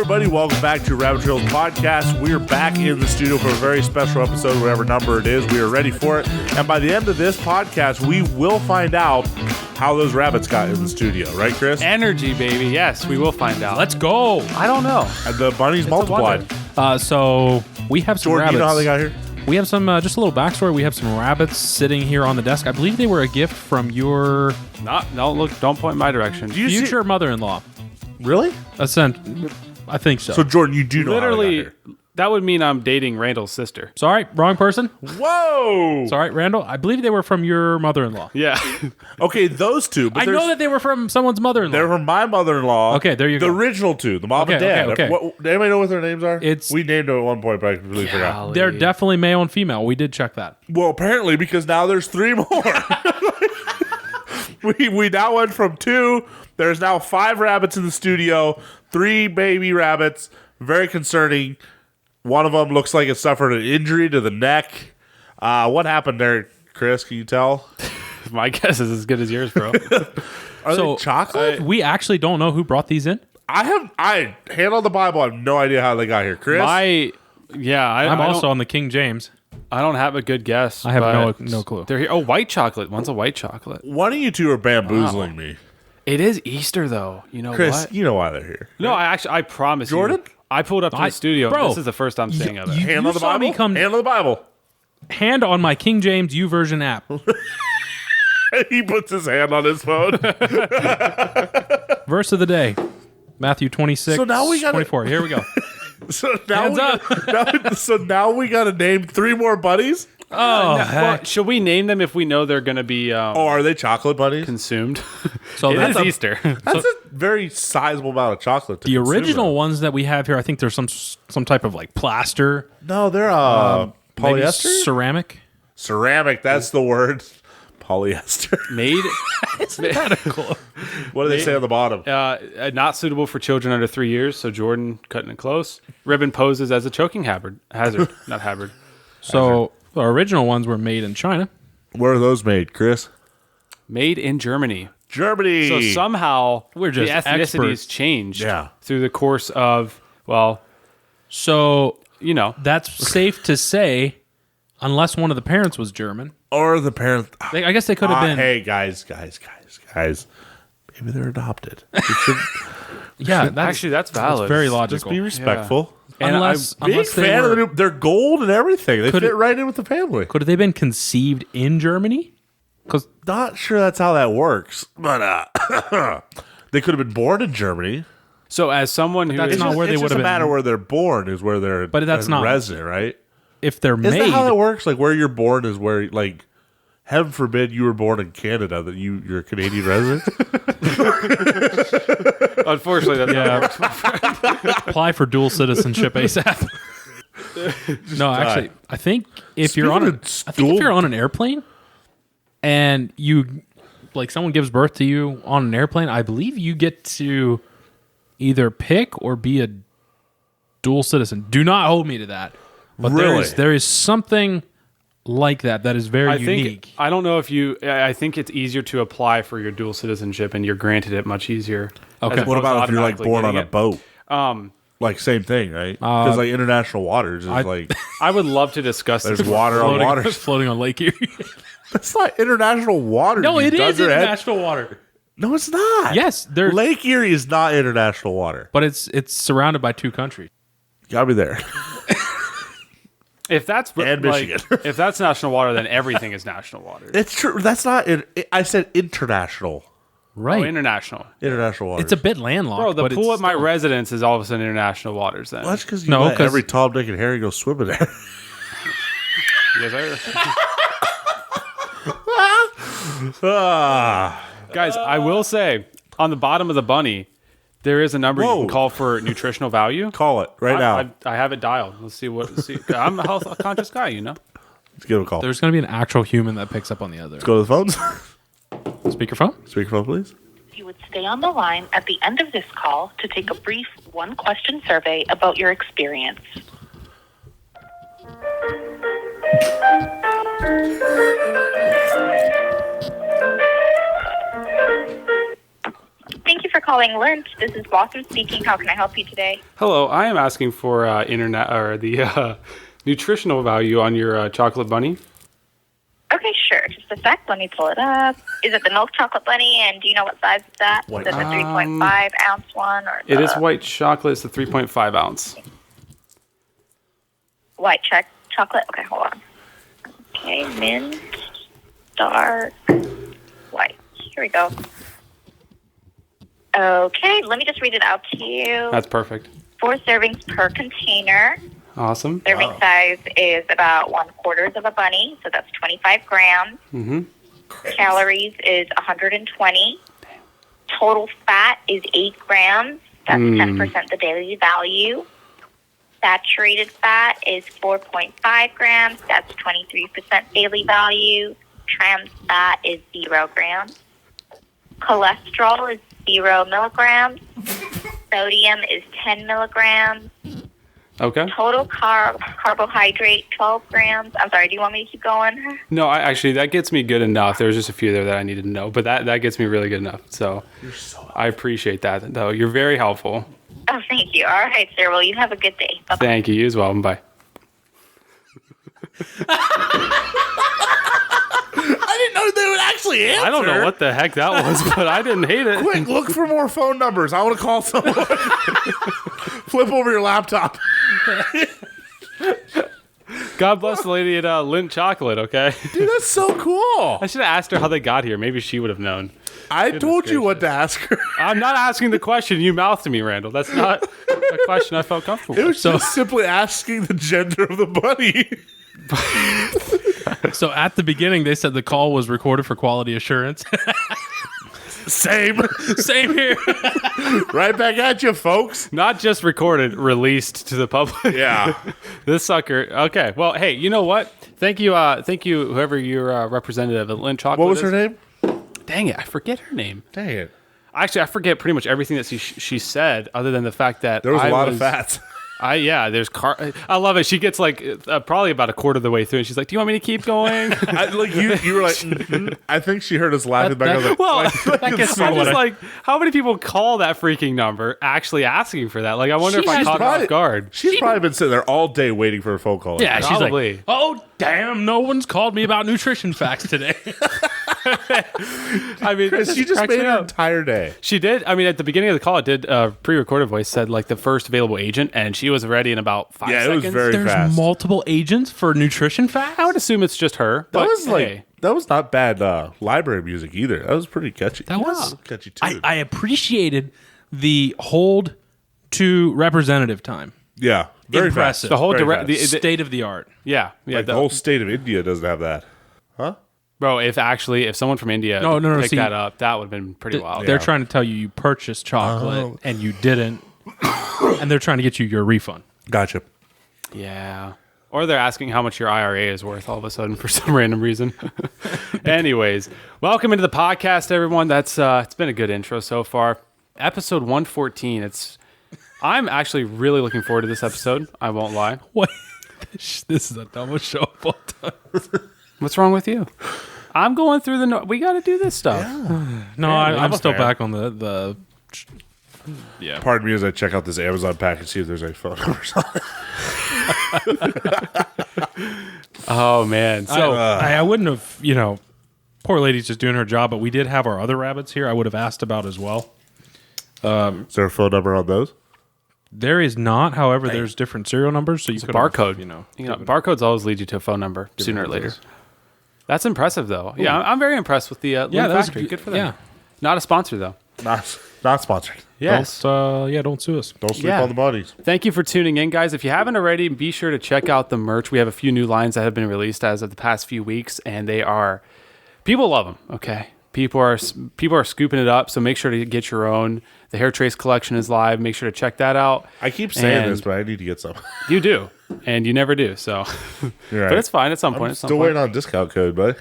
everybody. Welcome back to Rabbit Trails Podcast. We're back in the studio for a very special episode, whatever number it is. We are ready for it. And by the end of this podcast, we will find out how those rabbits got in the studio. Right, Chris? Energy, baby. Yes, we will find out. Let's go. I don't know. And the bunnies multiplied. So we have some Jordan, rabbits. you know how they got here? We have some, just a little backstory. We have some rabbits sitting here on the desk. I believe they were a gift from your Don't point in my direction. future mother-in-law. Really? I think so. So, Jordan, you do know how they got Literally, here. that would mean I'm dating Randall's sister. Sorry, wrong person. Whoa! Sorry, Randall. I believe they were from your mother-in-law. Yeah. Okay, those two. But I know that they were from someone's mother-in-law. they're from my mother-in-law. Okay, there you go. The original two, the mom and dad. Okay. Anybody know what their names are? We named them at one point, but I completely forgot. They're definitely male and female. We did check that. Well, apparently, because now there's three more. we now went from 2. There's now 5 rabbits in the studio, 3 baby rabbits. Very concerning. One of them looks like it suffered an injury to the neck. What happened there, Chris? Can you tell? My guess is as good as yours, bro. Are they chocolate? We actually don't know who brought these in. I hand on the Bible. I have no idea how they got here, Chris. I'm also on the King James. I don't have a good guess. I have but no clue. They're here. Oh, white chocolate. One's a white chocolate. One of you two are bamboozling me. It is Easter, though. You know Chris, what? you know why they're here. No, I promise Jordan? you. I pulled up to the studio. Bro, This is the first I'm seeing of it. Hand on the saw me Bible. come- Hand on the Bible. Hand on my King James YouVersion app. He puts his hand on his phone. Verse of the day. Matthew 26, So now we gotta- 24. Here we go. So now Hands now we got to name 3 more buddies. Oh, Well, should we name them if we know they're going to be Oh, are they chocolate buddies? consumed? so It that's is Easter. That's a very sizable amount of chocolate. To the consume, original though. ones that we have here. I think there's some type of like plaster, No, they're maybe polyester. ceramic. Ceramic. That's the word. Polyester. Made What do they say on the bottom? not suitable for children under 3 years. So Jordan cutting it close. Ribbon poses as a choking hazard. Not hazard. So the original ones were made in China. Where are those made, Chris? Made in Germany. Germany. So somehow We're just the ethnicity has experts. changed Yeah. through the course of, well, So you know. that's safe to say, unless one of the parents was German. or the parent. I guess they could have been. Hey, guys. Maybe they're adopted. Yeah, that's That's valid. That's very Just logical. be respectful. And unless Big unless they fan were, of the new. They're gold and everything. They Could fit it- right in with the family. could they been conceived in Germany? Because Not sure that's how that works, but they could have been born in Germany. So as someone who that's is, not where they It's would just have a matter been. where they're born is where they're. But that's not- resident, right? If they're Is made, that how that works? Like where you're born is where, like, heaven forbid you were born in Canada that you're a Canadian resident. unfortunately, that's not apply for dual citizenship ASAP. No, actually, I think if you're on an airplane and you like someone gives birth to you on an airplane, I believe you get to either pick or be a dual citizen. Do not hold me to that. But Really? there is something like that is very unique. I don't know if you. I think it's easier to apply for your dual citizenship, and you're granted it much easier. Okay. as What opposed to about if you're like automatically born on getting a it. boat? Like same thing, right? Because like international waters is like I would love to discuss there's this. water on water. floating on Lake Erie. That's not international water. No, you it is dunderhead. international water. No, it's not. Yes, there's, Lake Erie is not international water. but it's surrounded by 2 countries. Gotta be there. If that's And Michigan. if that's national water, then everything is national water. It's true. That's not. I said international. Right. Oh, international. International waters. It's a bit landlocked. Bro, the but pool it's at my still- residence is all of a sudden international waters. Then Well, that's because No, let 'cause- every Tom, Dick, and Harry go swimming there. Yes, sir. Guys, I will say on the bottom of the bunny, there is a number you Whoa. can call for nutritional value. Call it right now. I have it dialed. Let's see what. I'm a health conscious guy, you know. Let's give it a call. There's going to be an actual human that picks up on the other. Go to the phones. Speakerphone? Speakerphone, please. You would stay on the line at the end of this call to take a brief one-question survey about your experience. Thank you for calling Lynch. This is Blossom speaking. How can I help you today? Hello, I am asking for internet or the nutritional value on your chocolate bunny. Okay, sure. Just a sec. Let me pull it up. Is it the milk chocolate bunny? And do you know what size it's at? Is it the 3.5 ounce one? Or It is white chocolate. It's the 3.5 ounce. white chocolate? Okay, hold on. Okay, mint, dark, white. Here we go. Okay, let me just read it out to you. That's perfect. 4 servings per container. Awesome. Serving size is about 1/4 of a bunny, so that's 25 grams. Mm-hmm. Calories is 120. Total fat is 8 grams. That's 10% the daily value. Saturated fat is 4.5 grams. That's 23% daily value. Trans fat is 0 grams. Cholesterol is 0 milligrams. Sodium is 10 milligrams. Okay. Total carbohydrate, 12 grams. I'm sorry, do you want me to keep going? No, actually, that gets me good enough. There was just a few there that I needed to know, but that gets me really good enough. So I appreciate that, though. You're very helpful. Oh, thank you. All right, sir. Well, you have a good day. Bye-bye. Thank you. You as well. Bye. I didn't know they would actually answer. I don't know what the heck that was, but I didn't hate it. Quick, look for more phone numbers. I want to call someone. Flip over your laptop. God bless the lady at Lindt Chocolate, okay? Dude, that's so cool. I should have asked her how they got here. Maybe she would have known. I told you what to ask her. I'm not asking the question you mouthed to me, Randall. That's not a question I felt comfortable It with. was just simply asking the gender of the bunny. So at the beginning, they said the call was recorded for quality assurance. Same. Same here. Right back at you, folks. Not just recorded, released to the public. Yeah. This sucker. Okay. Well, hey, you know what? Thank you, whoever your representative at Lindt Chocolate What was is. her name? Dang it, I forget her name. Dang it. Actually, I forget pretty much everything that she said, other than the fact that There was a lot of fats. There's I love it. She gets like probably about a quarter of the way through, and she's like, "Do you want me to keep going?" You were like, I think she heard us laughing back. I was like, Well, That gets I'm me just what I- like, how many people call that freaking number actually asking for that? Like, I wonder if I caught her off guard. She's probably been sitting there all day waiting for a phone call. Yeah, she's Probably. like, oh, damn, no one's called me about nutrition facts today. I mean, Chris, it you just cracks made me her up. entire day. She did. I mean, at the beginning of the call, it did pre-recorded voice said like the first available agent, and she was ready in about 5 Yeah, it seconds. was very There's fast. multiple agents for nutrition facts? I would assume it's just her. That But was like hey, that was not bad library music either. That was pretty catchy. That was- catchy too. I appreciated the hold to representative time. yeah, very Impressive. fast. the whole Very direct, fast. State of the art. yeah, Like the whole state of India doesn't have that. bro. If someone from India No, picked see, that up, that would have been pretty wild. They're trying to tell you purchased chocolate and you didn't, and they're trying to get you your refund. Gotcha. Yeah. Or they're asking how much your IRA is worth all of a sudden for some random reason. Anyways, welcome into the podcast, everyone. That's it's been a good intro so far. Episode 114. I'm actually really looking forward to this episode. I won't lie. What? This is the dumbest show of all time. What's wrong with you? I'm going through we got to do this stuff. No, I'm I'm a still fan. back on the. Yeah. Pardon me as I check out this Amazon pack and see if there's any phone numbers on it. Oh man. So I wouldn't have, poor lady's just doing her job, but we did have our other rabbits here I would have asked about as well. Is there a phone number on those? There is not, however, there's different serial numbers, so you could barcode. have, barcodes always lead you to a phone number sooner or later. That's impressive, though. Yeah, I'm very impressed with the Lindt that was Factory. Good for them. yeah. Not a sponsor, though. Not sponsored. Yes. Don't sue us. Don't sleep Yeah. on the bodies. Thank you for tuning in, guys. If you haven't already, be sure to check out the merch. We have a few new lines that have been released as of the past few weeks, and people love them. Okay, people are scooping it up. So make sure to get your own. The Hair Trace collection is live. Make sure to check that out. I keep saying And this, but I need to get some. You do, and you never do. So, You're right. but it's fine at some point. I'm at some still point. waiting on a discount code, but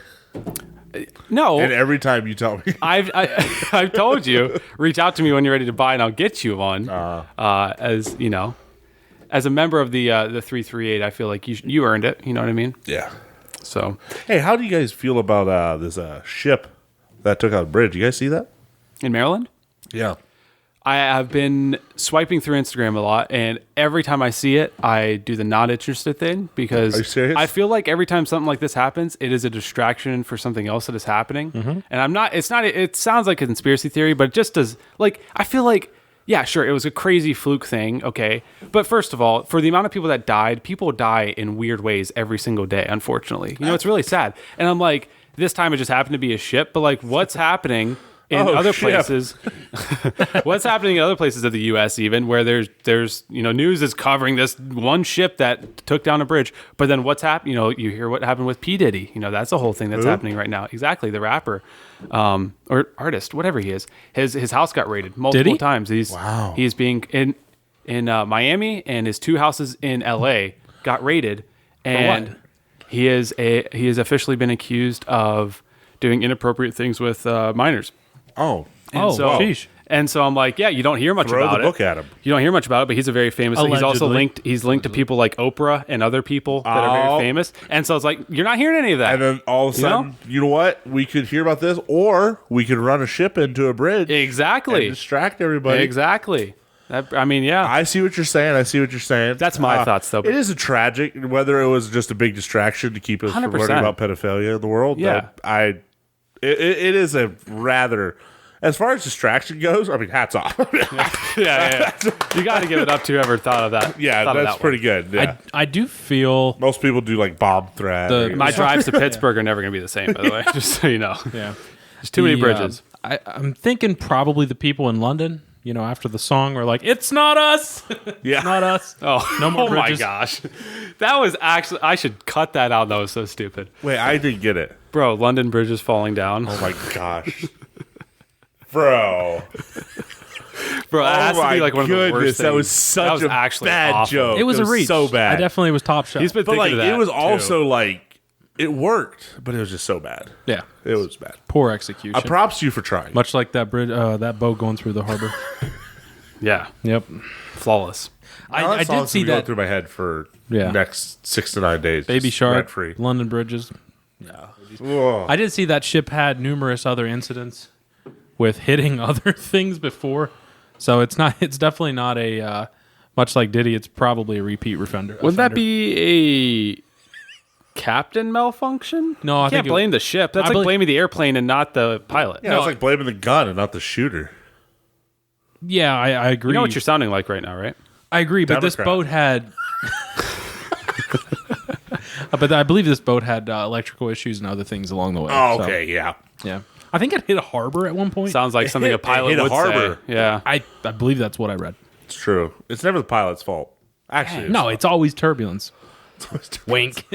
No, and every time you tell me, I've told you, reach out to me when you're ready to buy, and I'll get you one. As you know, as a member of the 338, I feel like you earned it. You know what I mean? yeah. So, Hey, how do you guys feel about this ship that took out a bridge? You guys see that? in Maryland, Yeah. I have been swiping through Instagram a lot, and every time I see it, I do the not interested thing because Are you serious? I feel like every time something like this happens, it is a distraction for something else that is happening. And I'm not. It's not. It sounds like a conspiracy theory, but it just does. Like I feel like. Yeah, sure, it was a crazy fluke thing, okay. But first of all, for the amount of people that died, people die in weird ways every single day, unfortunately. You know, it's really sad. And I'm like, this time it just happened to be a ship, but like what's happening in other places? What's happening in other places of the US even where there's news is covering this one ship that took down a bridge, but then what's happened, you hear what happened with P. Diddy. That's the whole thing that's happening right now. Exactly, the rapper. Or artist, whatever he is, his house got raided multiple times. He's being in Miami, and his 2 houses in LA got raided, and he has officially been accused of doing inappropriate things with minors. Sheesh. And so I'm like, yeah, you don't hear much Throw about the book at him. You don't hear much about it, but he's a very famous. He's also linked. He's linked to people like Oprah and other people that are very famous. And so it's like you're not hearing any of that. And then all of a sudden, you know what? We could hear about this, or we could run a ship into a bridge. Exactly. And distract everybody. Exactly. Yeah. I see what you're saying. That's my thoughts, though. It is a tragic, whether it was just a big distraction to keep us from 100%. learning about pedophilia in the world. Yeah. It is a rather, as far as distraction goes, I mean, hats off. yeah. You got to give it up to whoever thought of that. Yeah, that's pretty good. Yeah. I do feel Most people do like bomb threat. My drives to Pittsburgh are never going to be the same, by the way, just so you know. yeah. There's too many bridges. I'm thinking probably the people in London, after the song were like, "It's not us, yeah. it's not us." Oh, no more oh my bridges. gosh. That was actually, I should cut that out. That was so stupid. Wait, I didn't get it. Bro, London Bridge is falling down. Oh my gosh. Bro. Bro, that has to be like one of the worst things. That was such a actually bad awful. joke. It was a reach. So bad. I definitely was top shot. He's been But thinking like, of that, it was too. also like, it worked, but it was just so bad. Yeah, It was bad. poor execution. Props to you for trying. Much like that bridge, that boat going through the harbor. Yeah. Yep. Flawless. I did see that through my head for Yeah. next 6 to 9 days. Baby just Shark, rent-free. London bridges. Whoa. I did see that ship had numerous other incidents with hitting other things before, so it's definitely not a much like Diddy. It's probably a repeat offender. Wouldn't that be a captain malfunction? No, I you can't think blame the ship. That's like blaming the airplane and not the pilot. Yeah, it's like blaming the gun and not the shooter. Yeah, I agree. You know what you're sounding like right now, right? I agree, but this Democrat. boat had. But I believe this boat had electrical issues and other things along the way. Oh, so, okay, yeah. yeah. I think it hit a harbor at one point. Sounds like something a pilot hit a would harbor. say. Yeah. I believe that's what I read. It's true. It's never the pilot's fault. Actually, No, it's always turbulence. Wink.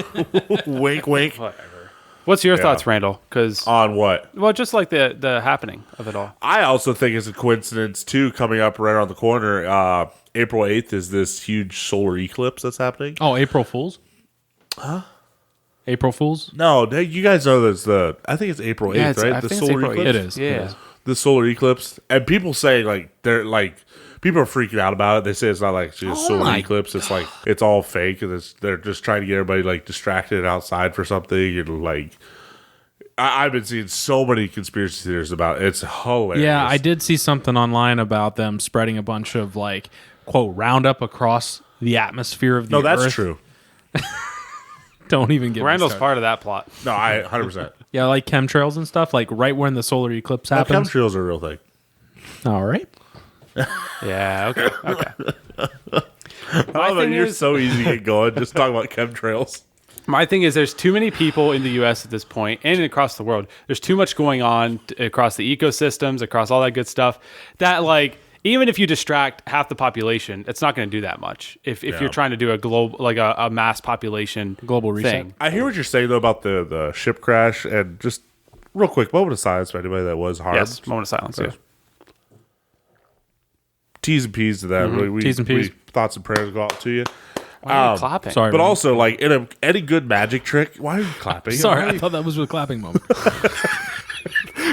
wink, wink. Whatever. What's your thoughts, Randall? Because On what? well, just like the happening of it all. I also think it's a coincidence, too, coming up right around the corner. April 8th is this huge solar eclipse that's happening. Oh, April Fools? Huh? April Fools? No, you guys know there's I think it's April 8th, Yeah, it's- right? I The think it's solar April 8th. eclipse? It is. Yeah. It is. The solar eclipse. And people say, people are freaking out about it. They say it's not like just a solar my eclipse. It's like, it's all fake. And they're just trying to get everybody, distracted outside for something. And, I've been seeing so many conspiracy theories about it. It's hilarious. Yeah, I did see something online about them spreading a bunch of, quote, Roundup across the atmosphere of the No, that's Earth. true. Don't even get me Randall's started. part of that plot. No, 100%. Yeah, like chemtrails and stuff, right when the solar eclipse happens. Chemtrails are a real thing. All right. Yeah. Okay. I thing you're is- so easy to get going. Just talk about chemtrails. My thing is, there's too many people in the U.S. at this point, and across the world. There's too much going on across the ecosystems, across all that good stuff. That even if you distract half the population, it's not going to do that much. If you're trying to do a global, a mass population Global reset. thing. I hear what you're saying, though, about the ship crash. And just real quick, moment of silence for anybody that was harmed. Yes, moment of silence. Yeah. T's and P's to that. We, T's and P's. thoughts and prayers go out to you. Why are you clapping? Sorry. But man. also, in any good magic trick, why are you clapping? Sorry, Why are I thought that was a clapping moment.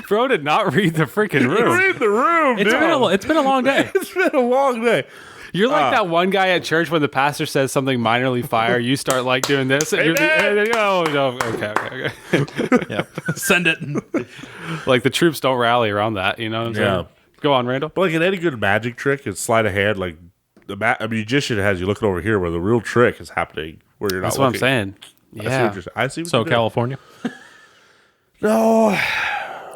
Bro did not read the freaking you room. read the room, It's been a long day. It's been a long day. You're like that one guy at church when the pastor says something minorly fire, you start doing this, and Amen. okay. Yeah. Send it. Like the troops don't rally around that, you know what I'm saying? Yeah. Go on, Randall. But like in any good magic trick, it's sleight of hand. Like a magician has you looking over here, where the real trick is happening, where you're not. That's what I'm looking. saying. Yeah. I see. What So you're doing. California. No,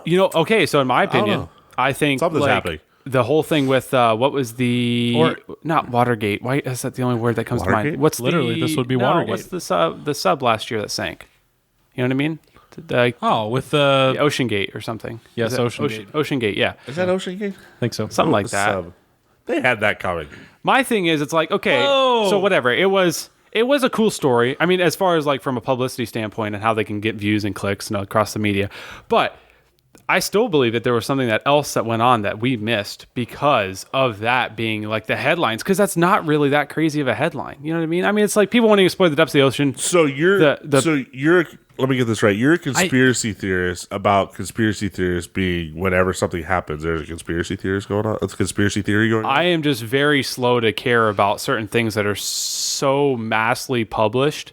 Okay. So in my opinion, know. I think Something's like, happening. the whole thing with what was the not Watergate? Why is that the only word that comes to Watergate? mind? What's Literally, this would be Watergate. What's the sub last year that sank? You know what I mean? With The the Ocean Gate or something. Yes, Is it Ocean Gate. Ocean Gate. Yeah, is that Ocean Gate? I think so. something like The that. sub. They had that coming. My thing is, it's like, okay, so whatever. It was a cool story. I mean, as far as like from a publicity standpoint and how they can get views and clicks and across the media, but I still believe that there was something else that went on that we missed because of that being like the headlines. Because that's not really that crazy of a headline. You know what I mean? I mean, it's like people wanting to explore the depths of the ocean. So you're let me get this right. You're a conspiracy theorist about conspiracy theorists being whenever something happens, there's a conspiracy theorist going on. It's a conspiracy theory going on. I am just very slow to care about certain things that are so massively published,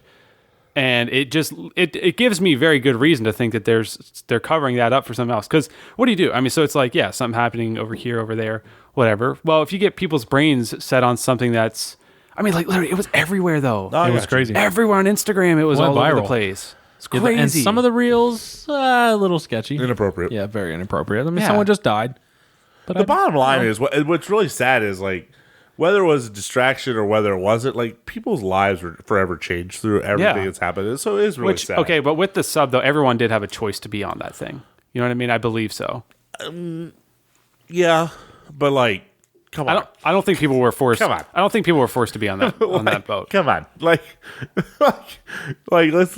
and it gives me very good reason to think that they're covering that up for something else. Because what do you do? I mean, so it's like, yeah, something happening over here, over there, whatever. Well, if you get people's brains set on something that's, I mean, like literally, it was everywhere though. Oh, It was crazy. Everywhere on Instagram, it was Went all over viral. the place. It's Yeah, crazy. and some of the reels, a little sketchy. Inappropriate. Yeah, very inappropriate. I mean, Yeah. someone just died. But The bottom line is what's really sad is like whether it was a distraction or whether it wasn't, like people's lives were forever changed through everything Yeah. that's happened. So it is really sad. Okay, but with the sub though, everyone did have a choice to be on that thing. You know what I mean? I believe so. Yeah, but like, come on. I don't think people were forced. Come on. I don't think people were forced to be on that on that boat. Come on, like let's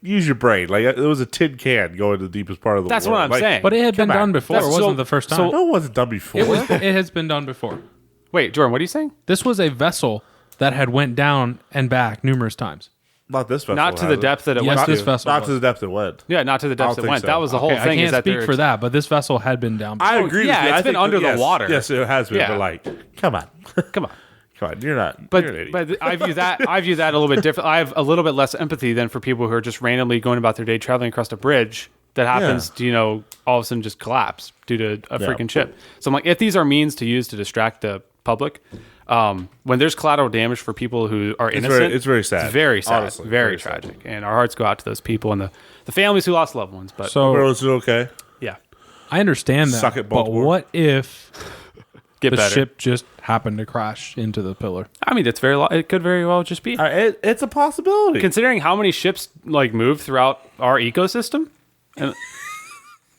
use your brain. Like it was a tin can going to the deepest part of the That's world. what I'm Like, saying. But it had been Come on. done before. It That's wasn't so- the first time. so- No, it wasn't done before. It has been done before. Wait, Jordan, what are you saying? This was a vessel that had went down and back numerous times. Not this vessel. Not to the has it? depth that it Yes, went this to. vessel Not was. to the depth it went. Yeah, not to the depths don't it think went. so. That was the whole Okay, thing. I is can't that speak for that, but this vessel had been down before. I agree. yeah, with you. it's I been think under the yes, water. Yes, it has been. Yeah. But like, come on, Come on. come on. You're not. But you're an idiot. but I view that a little bit different. I have a little bit less empathy than for people who are just randomly going about their day traveling across a bridge that happens to, all of a sudden just collapse due to a freaking ship. So I'm like, if these are means to use to distract the public, when there's collateral damage for people who are innocent, it's very sad. It's very sad, Honestly, very very sad. tragic, and our hearts go out to those people and the families who lost loved ones. But So Bro, is it okay? yeah, I understand that. Suck it, but Baltimore. what if get the better. ship just happened to crash into the pillar? I mean, it could very well just be. It's a possibility. Considering how many ships like move throughout our ecosystem, and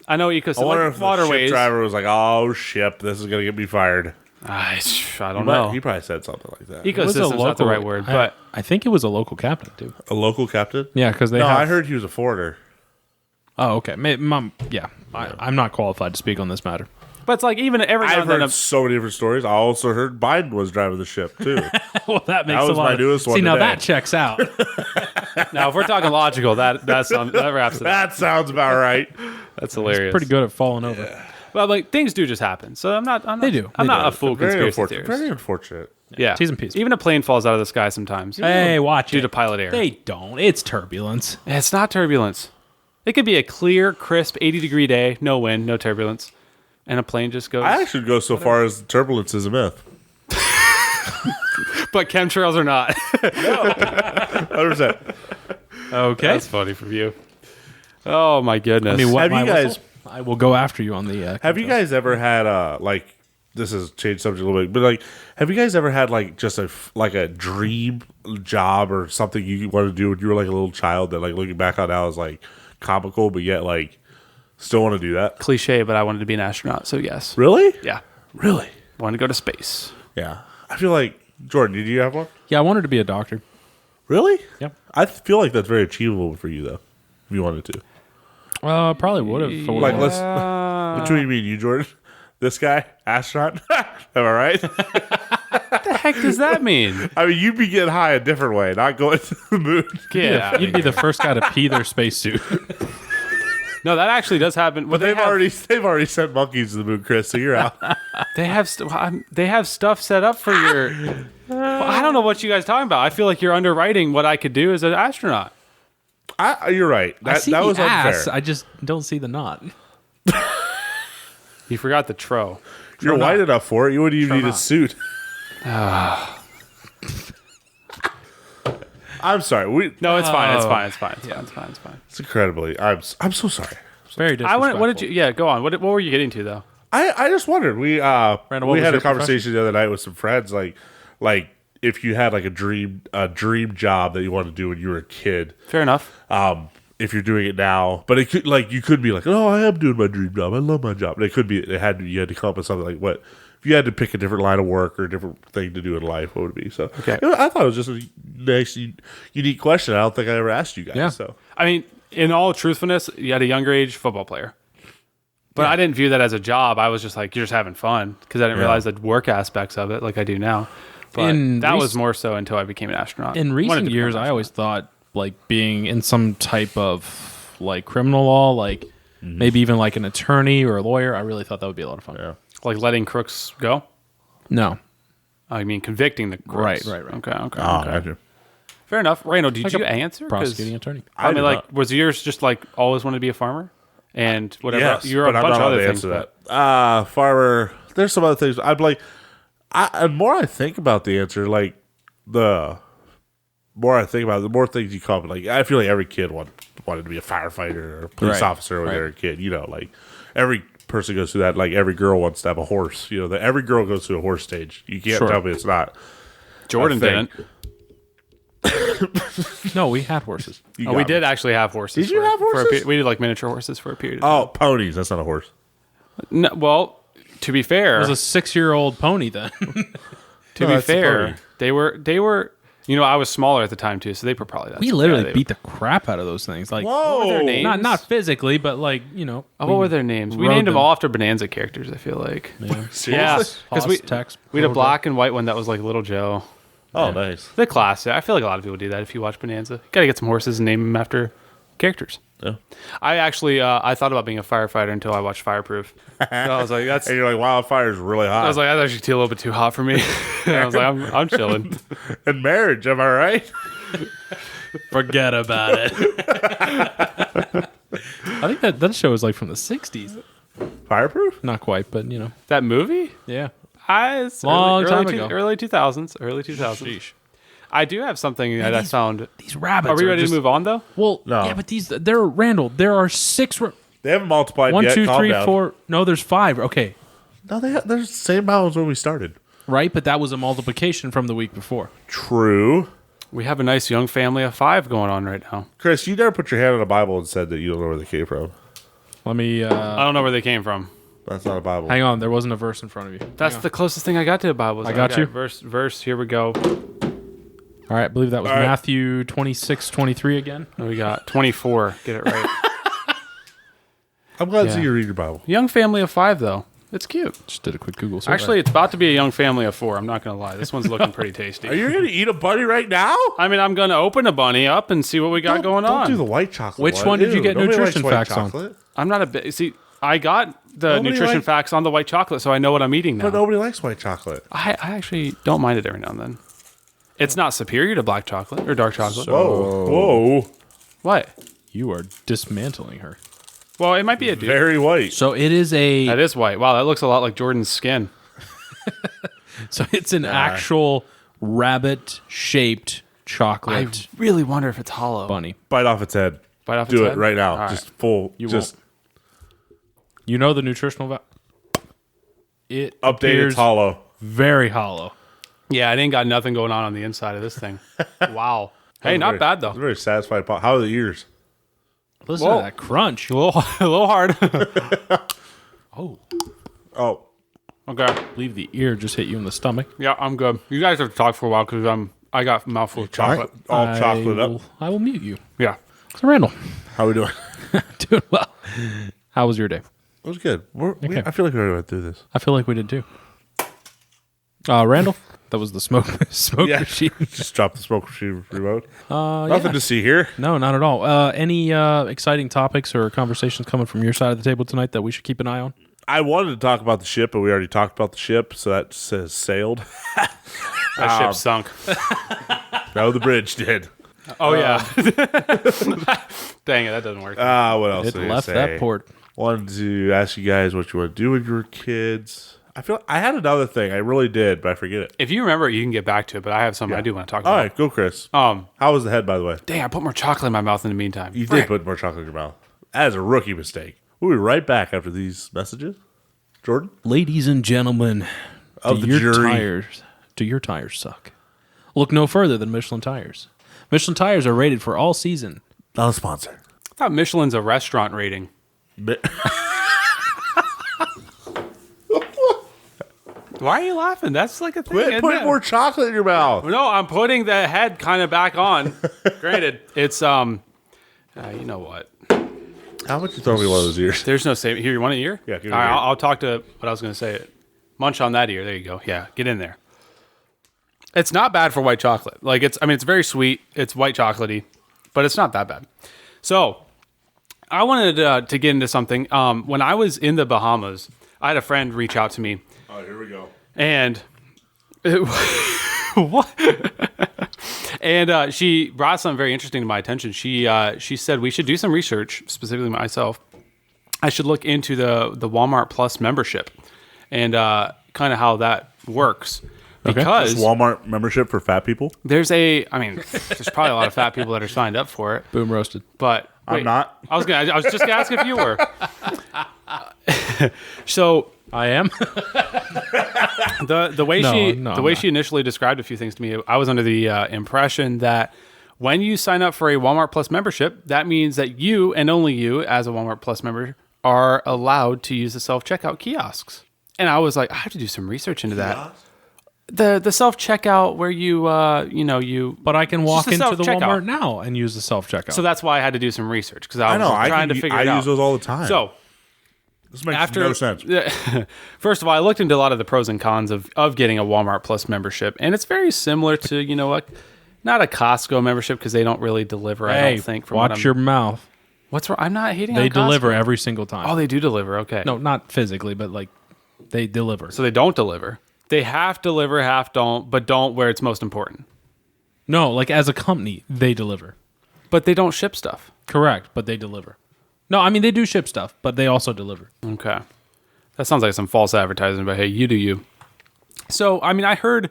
I know I ecosystem wonder like if the waterways. ship driver was like, "Oh ship, this is gonna get me fired." I don't know. He probably said something like that. It was a Ecosystem's not the right word, but I think it was a local captain too. A local captain? Yeah, because they. No, have, I heard he was a foreigner. Oh, okay. I'm not qualified to speak on this matter. it's like even every now I've and then. heard so many different stories. I also heard Biden was driving the ship too. Well, that makes That a was lot my of newest one See, now today. that checks out. Now, if we're talking logical, that wraps it up. That sounds about right. That's hilarious. Pretty good at falling over. Well, like things do just happen, so I'm not. They do. I'm They not do. a full Very conspiracy unfortunate. theorist. Very unfortunate. Yeah, T's and P's. Even a plane falls out of the sky sometimes. Hey, watch due it. to pilot error. They don't. It's turbulence. It's not turbulence. It could be a clear, crisp, 80-degree day, no wind, no turbulence, and a plane just goes. I actually go so far as turbulence is a myth. But chemtrails are not. 100%. Okay. That's funny from you. Oh my goodness. I mean, what Have you my guys- whistle? I will go after you on the. Have you guys ever had like this has changed subject a little bit, but like have you guys ever had like just a dream job or something you wanted to do when you were like a little child that like looking back on now is like comical, but yet like still want to do that? Cliche, but I wanted to be an astronaut, so yes. Really? Yeah. Really? Wanted to go to space. Yeah. I feel like Jordan, did you have one? Yeah, I wanted to be a doctor. Really? Yep. I feel like that's very achievable for you though, if you wanted to. Probably would have. Like let's between me and you, Jordan. This guy, astronaut. Am I right? What the heck does that mean? I mean, you'd be getting high a different way, not going to the moon. Yeah. You'd be the first guy to pee their spacesuit. No, that actually does happen. But they've already sent monkeys to the moon, Chris. So you're out. They have stuff set up for your. Well, I don't know what you guys are talking about. I feel like you're underwriting what I could do as an astronaut. You're right. I see That the was ass. unfair. I just don't see the knot. You forgot the tro. You're white enough for it. You wouldn't even need a suit. I'm sorry. No, it's fine. It's fine. It's fine. It's fine. It's fine. It's fine. It's incredibly. I'm so sorry. Very disrespectful. What did you? Yeah, go on. What were you getting to though? I just wondered. We Randall, what was had a your conversation the other night with some friends. Like if you had like a dream job that you wanted to do when you were a kid. Fair enough. If you're doing it now, but it could you could be like, oh, I am doing my dream job. I love my job. And it could be you had to come up with something like what if you had to pick a different line of work or a different thing to do in life. What would it be? So okay. I thought it was just a nice, unique question. I don't think I ever asked you guys. Yeah. So I mean, in all truthfulness, you had a younger age football player. But I didn't view that as a job. I was just like, you're just having fun because I didn't realize the work aspects of it like I do now. But that was more so until I became an astronaut. In recent years, I always thought like being in some type of like criminal law, like maybe even like an attorney or a lawyer. I really thought that would be a lot of fun. yeah. Like letting crooks go? No. I mean, convicting the crooks. Right. Okay. Oh, Okay. gotcha. Fair enough. Randall, did Like you a answer? 'Cause, prosecuting attorney. I mean, did like, not. was yours just like always wanted to be a farmer? And whatever. Yes, You're a but I'm bunch not of allowed other to things. answer that. Farmer. There's some other things. I'd like. The more I think about the answer, like the more I think about it, the more things you call it. Like I feel like every kid wanted to be a firefighter or a police Right, officer when they right. were a kid. You know, like every person goes through that. Like every girl wants to have a horse. You know, that every girl goes through a horse stage. You can't Sure. tell me it's not. Jordan a thing. didn't. No, we had horses. You Oh, we got did me. actually have horses. Did you have for a horses? we did like miniature horses for a period of time. Oh, ponies. That's not a horse. No, well, to be fair, It was a 6-year-old pony then. to No, be that's a fair, pony. they were. You know, I was smaller at the time too, so they were probably that. We literally beat the crap out of those things. Like, Whoa. What were their names? not physically, but like, you know. Oh, what were their names? We rode named them them. all after Bonanza characters. I feel like. Yeah, Seriously? because we Tex, we had a black and white one that was like Little Joe. Oh, nice. The classic. I feel like a lot of people do that if you watch Bonanza. You gotta get some horses and name them after characters. Yeah. I actually I thought about being a firefighter until I watched Fireproof. So I was like, that's. And you're like, wildfire's really hot. I was like, that's actually a little bit too hot for me. And I was like, I'm chilling. and marriage, am I right? Forget about it. I think that show was like from the 60s. Fireproof? Not quite, but you know. That movie? Yeah. It's Long time ago. Early 2000s. Early 2000s. I do have something that I found. These rabbits Are we ready just, to move on though? Well, No. yeah, but Randall, there are 6. They haven't multiplied One, yet. two, Calm three, down. 4. No, there's 5. Okay. No, they're the same amount as when we started. Right, but that was a multiplication from the week before. True. We have a nice young family of 5 going on right now. Chris, you never put your hand on a Bible and said that you don't know where they came from. Let me I don't know where they came from. That's not a Bible. hang on. There wasn't a verse in front of you. That's the closest thing I got to the Bible. I got you. Verse. Here we go. All right, I believe that was All right. Matthew 26:23 again. What we got 24. Get it right. I'm glad to Yeah. see you read your Bible. Young family of 5 though. It's cute. Just did a quick Google search. Actually, it's about to be a young family of 4. I'm not gonna lie. This one's looking pretty tasty. Are you going to eat a bunny right now? I mean, I'm gonna open a bunny up and see what we got going don't on. do the white chocolate Which one did you Ew, get nobody nutrition likes white facts on? chocolate. I'm not a bit. See, I got the Nobody nutrition like- facts on the white chocolate, so I know what I'm eating now. But nobody likes white chocolate. I actually don't mind it every now and then. It's not superior to black chocolate or dark chocolate. Whoa. Whoa. What? you are dismantling her. Well, it might be a dude. Very white. So it is a. That is white. Wow, that looks a lot like Jordan's skin. So it's an actual rabbit-shaped I chocolate really wonder if it's hollow. bunny. Bite off its head. Bite off Do its it head? right now. All right. Just full. You just You know the nutritional value. It update appears its hollow. very hollow. Yeah, it ain't got nothing going on the inside of this thing. Wow. Hey, not bad It's a though. very satisfied. How are the ears? Listen Whoa. to that crunch. A little hard. Oh, Oh, Okay. I believe the ear just hit you in the stomach. Yeah, I'm good. You guys have to talk for a while because I got a mouthful of chocolate. all chocolate up. I will mute you. Yeah. So Randall, How we doing? doing well. How was your day? It was good. Okay. I feel like we already went through this. I feel like we did too. Randall, that was the smoke machine. Just drop the smoke machine remote. Yeah. Nothing to see here. No, not at all. Any exciting topics or conversations coming from your side of the table tonight that we should keep an eye on? I wanted to talk about the ship, but we already talked about the ship, so that says sailed. That ship sunk. No, the bridge did. Oh, yeah. Dang it, that doesn't work. What else It did left say? that port. wanted to ask you guys what you want to do with your kids. I feel I had another thing. I really did, but I forget it. If you remember it, you can get back to it, but I have something I do want to talk about. All right, go, Chris. How was the head, by the way? Dang, I put more chocolate in my mouth in the meantime. You did put more chocolate in your mouth. That is a rookie mistake. We'll be right back after these messages. Jordan? Ladies and gentlemen, Of the jury. Do your tires suck? Look no further than Michelin tires. Michelin tires are rated for all season. Not a sponsor. I thought Michelin's a restaurant rating. Why are you laughing? That's like a thing. Quit putting more chocolate in your mouth. No, I'm putting the head kind of back on. Granted, it's you know what? How much you throw me one of those ears? There's no same. Here, you want an ear? Yeah, give me All right, an ear. I'll talk to what I was going to say. Munch on that ear. There you go. Yeah, get in there. It's not bad for white chocolate. Like it's very sweet. It's white chocolatey, but it's not that bad. So I wanted to get into something. When I was in the Bahamas, I had a friend reach out to me. Oh, here we go. And what? And she brought something very interesting to my attention. She said we should do some research, specifically myself. I should look into the Walmart Plus membership and kind of how that works. Because Just Walmart membership for fat people? there's there's probably a lot of fat people that are signed up for it. Boom roasted. But I'm wait, not. I was just gonna ask if you were. So I am. the way No, she initially described a few things to me, I was under the impression that when you sign up for a Walmart Plus membership, that means that you and only you, as a Walmart Plus member, are allowed to use the self-checkout kiosks. And I was like, I have to do some research into that. The self-checkout where you But I can walk It's just a into the self-checkout. Walmart now and use the self-checkout. So that's why I had to do some research because I I was know. trying to figure it out. I use those all the time. So this makes no sense. First of all, I looked into a lot of the pros and cons of getting a Walmart Plus membership, and it's very similar to not a Costco membership because they don't really deliver. I don't think. From watch your mouth. What's wrong? I'm not hating. They on Costco. deliver every single time. Oh, they do deliver. Okay. No, not physically, but like they deliver. So they don't deliver. They half deliver, half don't, but don't where it's most important. No, like as a company, they deliver. But they don't ship stuff. Correct, but they deliver. No, I mean they do ship stuff, but they also deliver. Okay. That sounds like some false advertising, but hey, you do you. So, I mean, I heard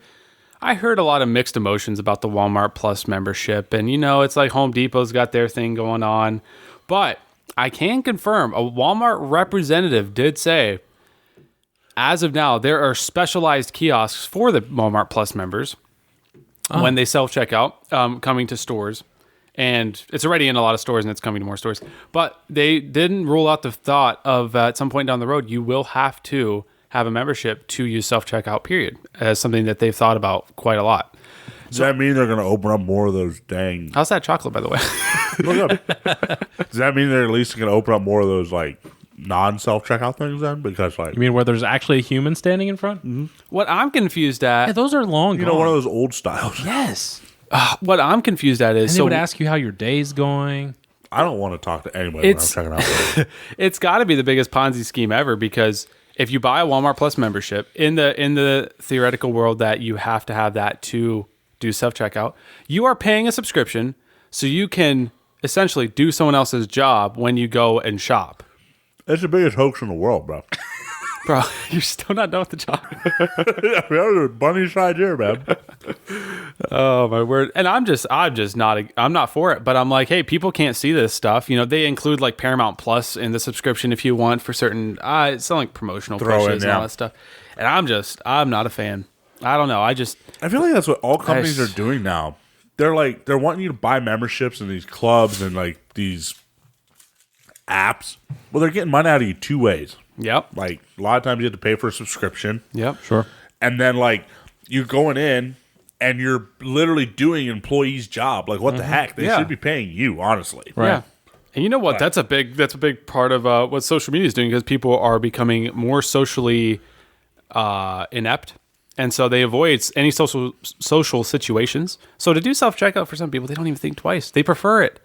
a lot of mixed emotions about the Walmart Plus membership, and it's like Home Depot's got their thing going on, but I can confirm a Walmart representative did say, as of now, there are specialized kiosks for the Walmart Plus members when they self-checkout coming to stores. And it's already in a lot of stores and it's coming to more stores. But they didn't rule out the thought of at some point down the road, you will have to have a membership to use self-checkout, period, as something that they've thought about quite a lot. Does that mean they're going to open up more of those dang... How's that chocolate, by the way? Look up. Does that mean they're at least going to open up more of those, like, non-self-checkout things then? Because, like... You mean where there's actually a human standing in front? Mm-hmm. What I'm confused at... Yeah, those are long gone. one of those old styles. Yes. What I'm confused at is... And they would ask you how your day's going. I don't want to talk to anybody when I'm checking out. It's got to be the biggest Ponzi scheme ever because if you buy a Walmart Plus membership in the theoretical world that you have to have that to do self-checkout, you are paying a subscription so you can essentially do someone else's job when you go and shop. It's the biggest hoax in the world, bro. Bro, you're still not done with the job. Yeah, bunny side here, man. Oh my word! And I'm just not. I'm not for it. But I'm like, hey, people can't see this stuff. They include like Paramount Plus in the subscription if you want for certain. It's like promotional pushes and all that stuff. And I'm not a fan. I don't know. I feel like that's what all companies are doing now. They're wanting you to buy memberships in these clubs and like these apps. Well, they're getting money out of you two ways. Yep. Like a lot of times you have to pay for a subscription. Yep. Sure. And then like you're going in and you're literally doing an employee's job. Like what the heck? They should be paying you, honestly. Right. Yeah. And you know what? That's a big part of what social media is doing because people are becoming more socially inept. And so they avoid any social situations. So to do self-checkout for some people, they don't even think twice. They prefer it.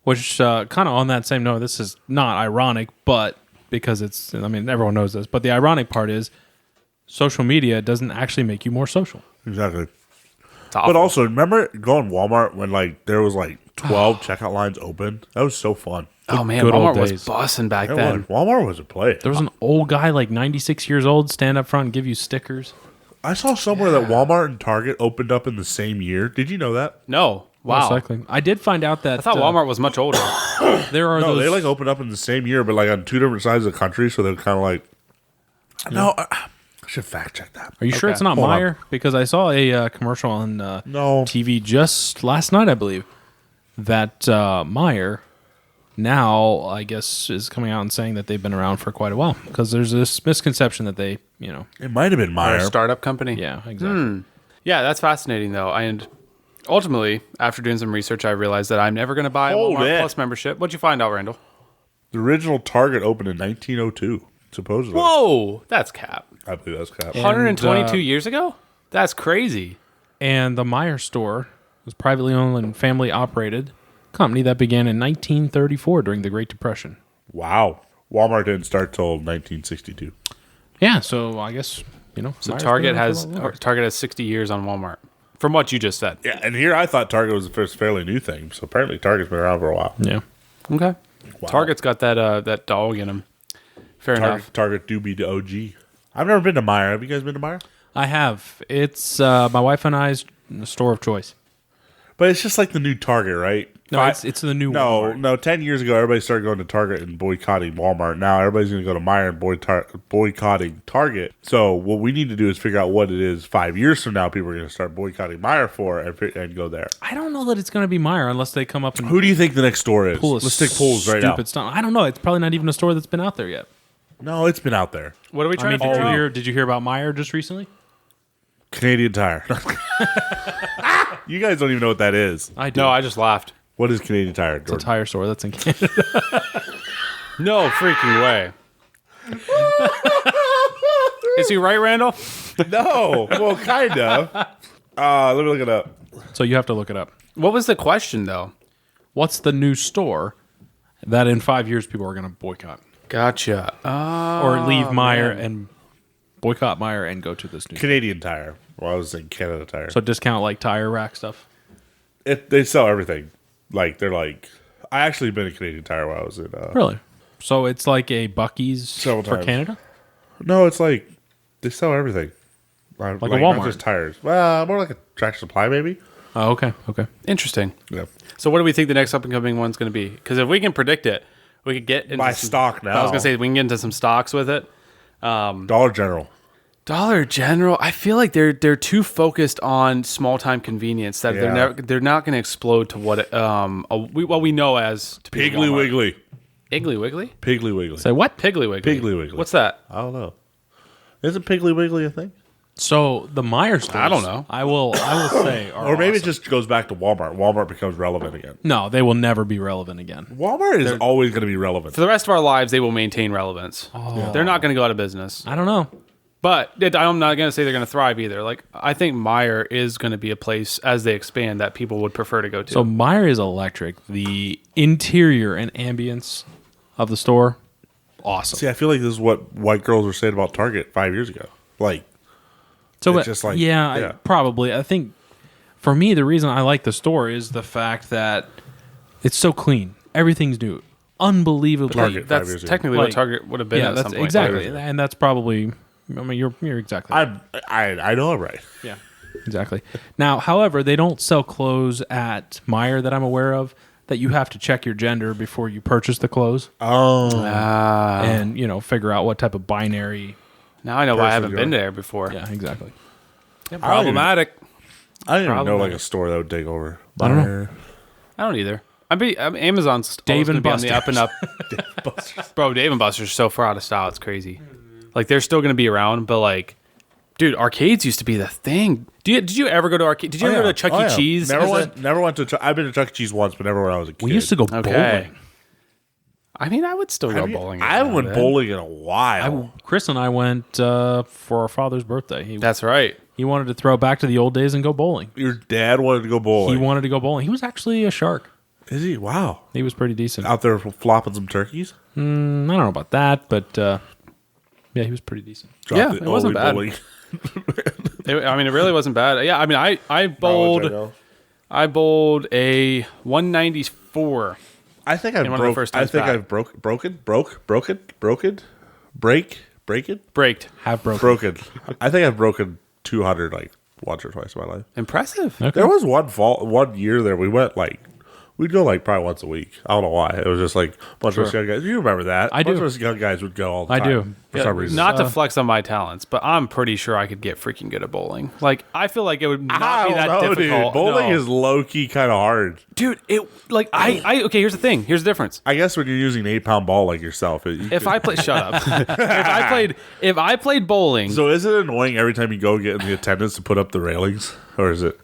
Which kind of on that same note, this is not ironic, but because everyone knows this, but the ironic part is social media doesn't actually make you more social. Exactly. But also, remember going to Walmart when like there was like 12 checkout lines open? That was so fun. Oh man, good old Walmart was days. bussing back It then. was. Walmart was a place. There was an old guy, like 96 years old, stand up front and give you stickers. I saw somewhere that Walmart and Target opened up in the same year. Did you know that? No, wow. Cycling. I did find out that I thought Walmart was much older. there are No, those. they like opened up in the same year, but like on two different sides of the country. So they're kind of like, no, I should fact check that. Are you sure Okay. it's not Hold on. Meijer? Because I saw a commercial on No, TV just last night, I believe, that Meijer now, I guess, is coming out and saying that they've been around for quite a while. Because there's this misconception that they, it might have been Or a Meijer. startup company. yeah, exactly. Yeah, that's fascinating though. And ultimately, after doing some research, I realized that I'm never going to buy a Hold Walmart it. Plus membership. What'd you find out, Randall? The original Target opened in 1902, supposedly. Whoa, that's cap. I believe that's cap. 122 years ago? That's crazy. And the Meijer store was privately owned and family operated company that began in 1934 during the Great Depression. Wow. Walmart didn't start till 1962. Yeah, so I guess, So Meijer's Target been around has for a little while. Target has 60 years on Walmart. From what you just said. Yeah, and here I thought Target was the first fairly new thing. So apparently Target's been around for a while. Yeah. Okay. Wow. Target's got that dog in him. Fair enough. Target do be the OG. I've never been to Meijer. Have you guys been to Meijer? I have. It's my wife and I's store of choice. But it's just like the new Target, right? No, it's the new No, Walmart. no. 10 years ago, everybody started going to Target and boycotting Walmart. Now everybody's going to go to Meijer and boycotting Target. So what we need to do is figure out what it is 5 years from now. People are going to start boycotting Meijer for and go there. I don't know that it's going to be Meijer unless they come up and Who do you think the next store is? pull a Let's take polls right now. stupid stuff. I don't know. It's probably not even a store that's been out there yet. No, it's been out there. What are we I trying mean, to figure out? did you hear about Meijer just recently? Canadian Tire. You guys don't even know what that is. I do. No, I just laughed. What is Canadian Tire, it's a Jordan? tire store that's in Canada. No freaking way. Is he right, Randall? No. Well, kind of. Let me look it up. So you have to look it up. What was the question, though? What's the new store that in 5 years people are going to boycott? Gotcha. Or leave Meijer and boycott Meijer and go to this new Canadian Tire. Well, I was saying Canada Tire. So discount like tire rack stuff? They sell everything. Like, they're like... I actually been a Canadian Tire while I was in... Really? So it's like a Buc-ee's Several for times. Canada? No, it's like... They sell everything. Like a Walmart. Not just tires. Well, more like a Tractor Supply, maybe. Oh, okay. Okay. Interesting. Yeah. So what do we think the next up-and-coming one's going to be? Because if we can predict it, we could get into Buy some stock now. I was going to say we can get into some stocks with it. Dollar General. Dollar General, I feel like they're too focused on small-time convenience that Yeah. they're not going to explode to what what we know as to be Piggly Walmart. Wiggly. Iggly Wiggly? Piggly Wiggly. Say what? Piggly Wiggly. Piggly Wiggly. What's that? I don't know. Isn't Piggly Wiggly a thing? So the Meijer stores, I don't know. I will say, are Or maybe it awesome. just goes back to Walmart. Walmart becomes relevant again. No, they will never be relevant again. Walmart is always going to be relevant. For the rest of our lives, they will maintain relevance. They're not going to go out of business. I don't know. But I'm not going to say they're going to thrive either. Like, I think Meijer is going to be a place as they expand that people would prefer to go to. So Meijer is electric. The interior and ambience of the store, awesome. See, I feel like this is what white girls were saying about Target 5 years ago. Like, So, it's just like- yeah, yeah. probably. I think for me, the reason I like the store is the fact that it's so clean. Everything's new, unbelievably. Target. 5 that's years ago. technically Like, what Target would have been Yeah, at that's some point. exactly, years ago. and that's probably. I mean, you're exactly. I know I'm right. Yeah, exactly. Now, however, they don't sell clothes at Meijer that I'm aware of. That you have to check your gender before you purchase the clothes, Oh, and figure out what type of binary. Now I know why I Person haven't been you're- there before. Yeah, exactly. Problematic. I didn't even know Problematic. like a store that would take over. I don't know. I don't either. Amazon's Dave always and gonna be on the up and up. Bro, Dave and Buster's are so far out of style. It's crazy. Like, they're still going to be around, but like, dude, arcades used to be the thing. Did you ever go to arcade? Did you ever go to Chuck E. Cheese? Never As a- went. Never went to. I've been to Chuck E. Cheese once, but never when I was a kid. We used to go Okay. bowling. I mean, I would still go bowling. I haven't went bowling in a while. Chris and I went for our father's birthday. That's right. He wanted to throw back to the old days and go bowling. Your dad wanted to go bowling. He wanted to go bowling. He was actually a shark. Is he? Wow. He was pretty decent. Out there flopping some turkeys. I don't know about that, but yeah, he was pretty decent. Yeah, it wasn't bad. Bowling. It really wasn't bad. Yeah, I mean, I bowled a 194. I think I've in one of the broke. first I times think back. I've broken. I think I've broken 200 like once or twice in my life. Impressive. Okay. There was one year there we went like we'd go like probably once a week. I don't know why. It was just like a bunch of us young guys. You remember that? I A bunch do. of us young guys would go all the I time. do. For some reason. Not to flex on my talents, but I'm pretty sure I could get freaking good at bowling. Like, I feel like it would not I be don't that know, difficult. dude. Bowling No. is low key kind of hard. Dude, okay, here's the thing. Here's the difference. I guess when you're using an 8-pound ball like yourself. If I play, shut up. if I played bowling, So is it annoying every time you go get in the attendants to put up the railings? Or is it?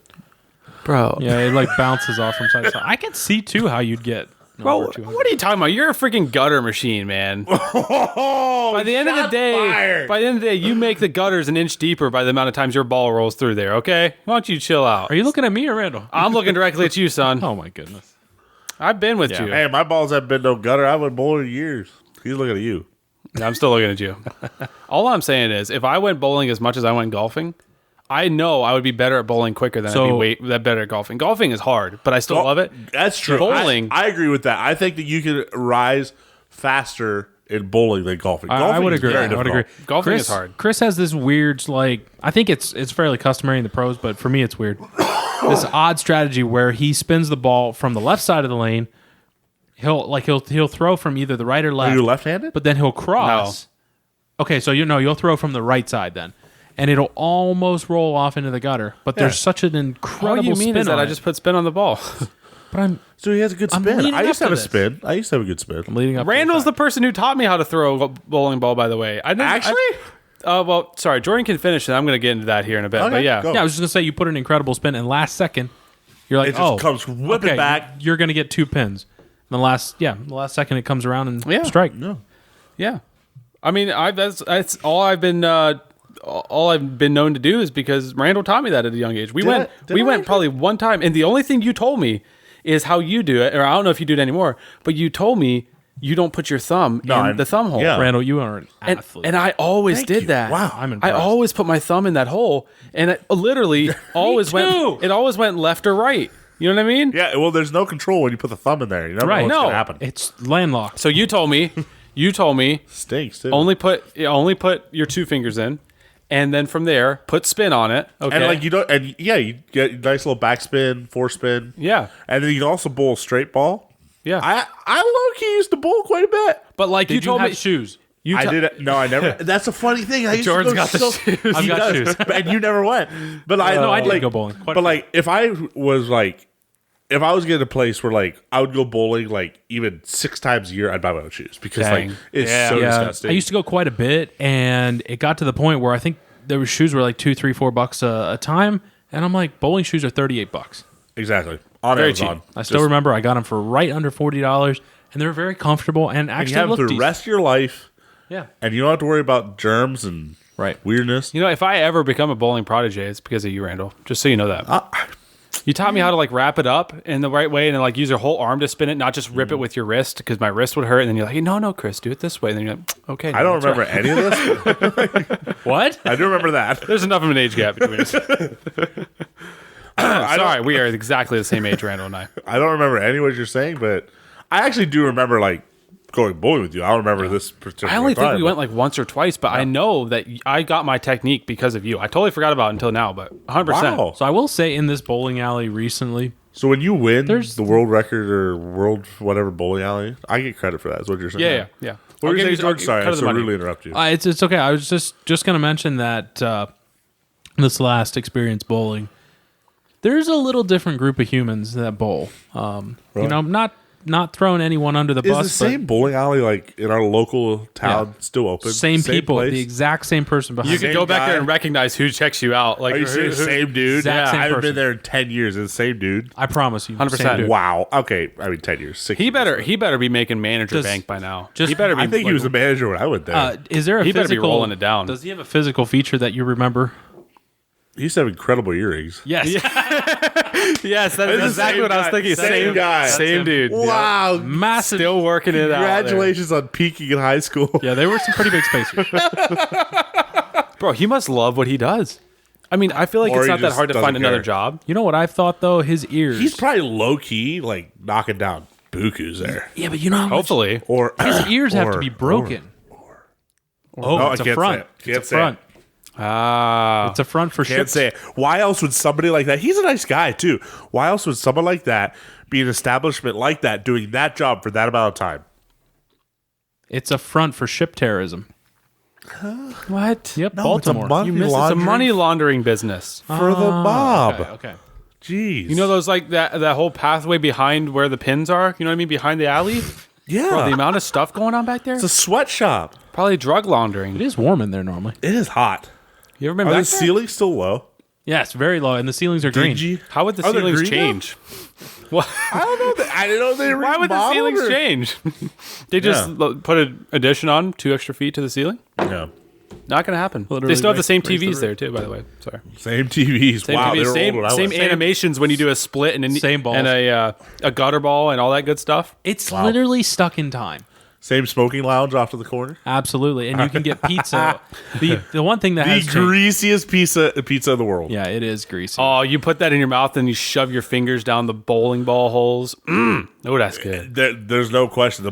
bro, Yeah, it like bounces off from side to side. I can see too how you'd get. bro, over 200. what are you talking about? You're a freaking gutter machine, man. Oh, By the end of the day, you make the gutters an inch deeper by the amount of times your ball rolls through there. Okay, why don't you chill out? Are you looking at me or Randall? I'm looking directly at you, son. Oh my goodness. I've been with you. Hey, my balls haven't been no gutter. I went bowling in years. He's looking at you. I'm still looking at you. All I'm saying is, if I went bowling as much as I went golfing, I know I would be better at bowling quicker than I'd be better at golfing. Golfing is hard, but I still love it. That's true. Bowling- I agree with that. I think that you can rise faster in bowling than golfing. I would is agree. very I would difficult. agree. Golfing Chris, is hard. Chris has this weird, like, I think it's fairly customary in the pros, but for me it's weird. This odd strategy where he spins the ball from the left side of the lane. He'll throw from either the right or Are left. you left-handed? But then he'll cross. Okay, so you'll throw from the right side then. And it'll almost roll off into the gutter. But there's such an All incredible you mean spin is that on I it. just put spin on the ball. But I'm So he has a good I'm spin. leading I used to up have to a this. spin. I used to have a good spin. leading up. Randall's to the person who taught me how to throw a bowling ball, by the way. Well, sorry, Jordan can finish, and I'm going to get into that here in a bit. Okay, But yeah, go. Yeah, I was just gonna say you put an incredible spin, and last second, you're like, It just oh, comes whipping okay, back. You're gonna get 2 pins. And the last second, it comes around and Yeah. strike. yeah. I mean, that's all I've been. All I've been known to do is because Randall taught me that at a young age. We Did I? probably one time, and the only thing you told me is how you do it, or I don't know if you do it anymore, but you told me you don't put your thumb in the thumb hole. yeah. Randall, you are an And, athlete. and I always Thank did you. that. Wow, I'm I impressed. always put my thumb in that hole, and it literally always too. it always went left or right. You know what I mean? Yeah, well, there's no control when you put the thumb in there. You never Right. know what's No. going to happen. It's landlocked. So you told me Stinks, too. only put your 2 fingers in, and then from there put spin on it. Okay. And like you don't, and yeah, you get a nice little backspin, forespin. Yeah. And then you can also bowl a straight ball. Yeah. I low key used to bowl quite a bit. But like Did you told have me shoes? you I to- did. No, I never. That's a funny thing. I used Jordan's to go got the so, shoes. I've He got does. shoes. And you never went. But I No, I did like, go bowling. Quite a But few. like, if I was like, if I was getting a place where like I would go bowling like even 6 times a year, I'd buy my own shoes because Dang. like it's Yeah. so Yeah, disgusting. I used to go quite a bit, and it got to the point where I think there was shoes were like $2, $3, $4 a time, and I'm like, bowling shoes are $38. exactly on Very Amazon. cheap. I still remember I got them for right under $40, and they were very comfortable and And actually you have them looked through the decent. rest of your life, Yeah, and you don't have to worry about germs and right. weirdness. You know, if I ever become a bowling prodigy, it's because of you, Randall. Just so you know that. You taught me how to like wrap it up in the right way and then like use your whole arm to spin it, not just rip it with your wrist because my wrist would hurt. And then you're like, no, Chris, do it this way. And then you're like, okay. I don't remember any of this. What? I do remember that. There's enough of an age gap between us. Sorry, we are exactly the same age, Randall and I. I don't remember any of what you're saying, but I actually do remember like going bowling with you. I don't remember this particular I only think time, we went like once or twice, but I know that I got my technique because of you. I totally forgot about it until now, but 100%. Wow. So I will say in this bowling alley recently, So when you win There's- the world record or world whatever bowling alley, I get credit for that. Is what you're saying? Yeah. What I'll were you give saying, George? I'll Sorry, cut I of the so money. rudely interrupt you. it's okay. I was just going to mention that this last experience bowling, there's a little different group of humans that bowl. You know, not throwing anyone under the Is bus. the same bowling alley like in our local town still open? but same people, place? the exact same person behind. You can Same go back guy. there and recognize who checks you out. Like, Are you serious? Same dude? Exact same I haven't person. been there in 10 years. It's the same dude. I promise you, 100%. same dude. Wow. Okay. I mean, 10 years. 6 He years. better be making manager Does- bank by now. just- He better be. I think he like, was the manager when I went there. Is there a He better be physical? rolling it down. Does he have a physical feature that you remember? he used to have incredible earrings. Yes. Yes, that is It's the exactly same what I was guy. thinking. Same guy. Same dude. Wow. Massive. Still working it out. there. Congratulations on peaking in high school. Yeah, they were some pretty big spacers. Bro, he must love what he does. I mean, I feel like Or it's he not that just hard to doesn't find another care. job. You know what I've thought though? His ears. He's probably low key, like knocking down bukus there. Yeah, but you know how much Hopefully. Or his ears have to or- be broken. No, It's I a can't front. say it. Can't It's a say it. front. Ah. It's a front for Can't ship. say it. Why else would somebody like that? He's a nice guy too. Why else would someone like that be an establishment like that doing that job for that amount of time? It's a front for ship terrorism. What? Yep, No, it's a Baltimore. money You missed it's a laundering money laundering business. for the mob. Okay. Jeez. You know those like that whole pathway behind where the pins are? You know what I mean? Behind the alley? Yeah. Bro, the amount of stuff going on back there? It's a sweatshop. Probably drug laundering. It is warm in there normally. It is hot. You ever been Are back the there? ceilings still low? Yeah, it's very low, and the ceilings are green. Dingy? How would the Are they ceilings green now? change? What? I don't know. I didn't know they Why would the remodeled ceilings or- change? They just put an addition on 2 extra feet to the ceiling? Yeah. Not gonna happen. Literally They still have the same raise the TVs roof. there too, by the way. Sorry. Same TVs. Same wow, TVs, they were same, old when I same was. animations when you do a split and Same balls. and a gutter ball and all that good stuff. It's literally stuck in time. Same smoking lounge off to the corner. Absolutely, and you can get pizza. the one thing that The has changed, greasiest pizza in the world. yeah, it is greasy. Oh, you put that in your mouth and you shove your fingers down the bowling ball holes. Oh, that's good. There's no question. The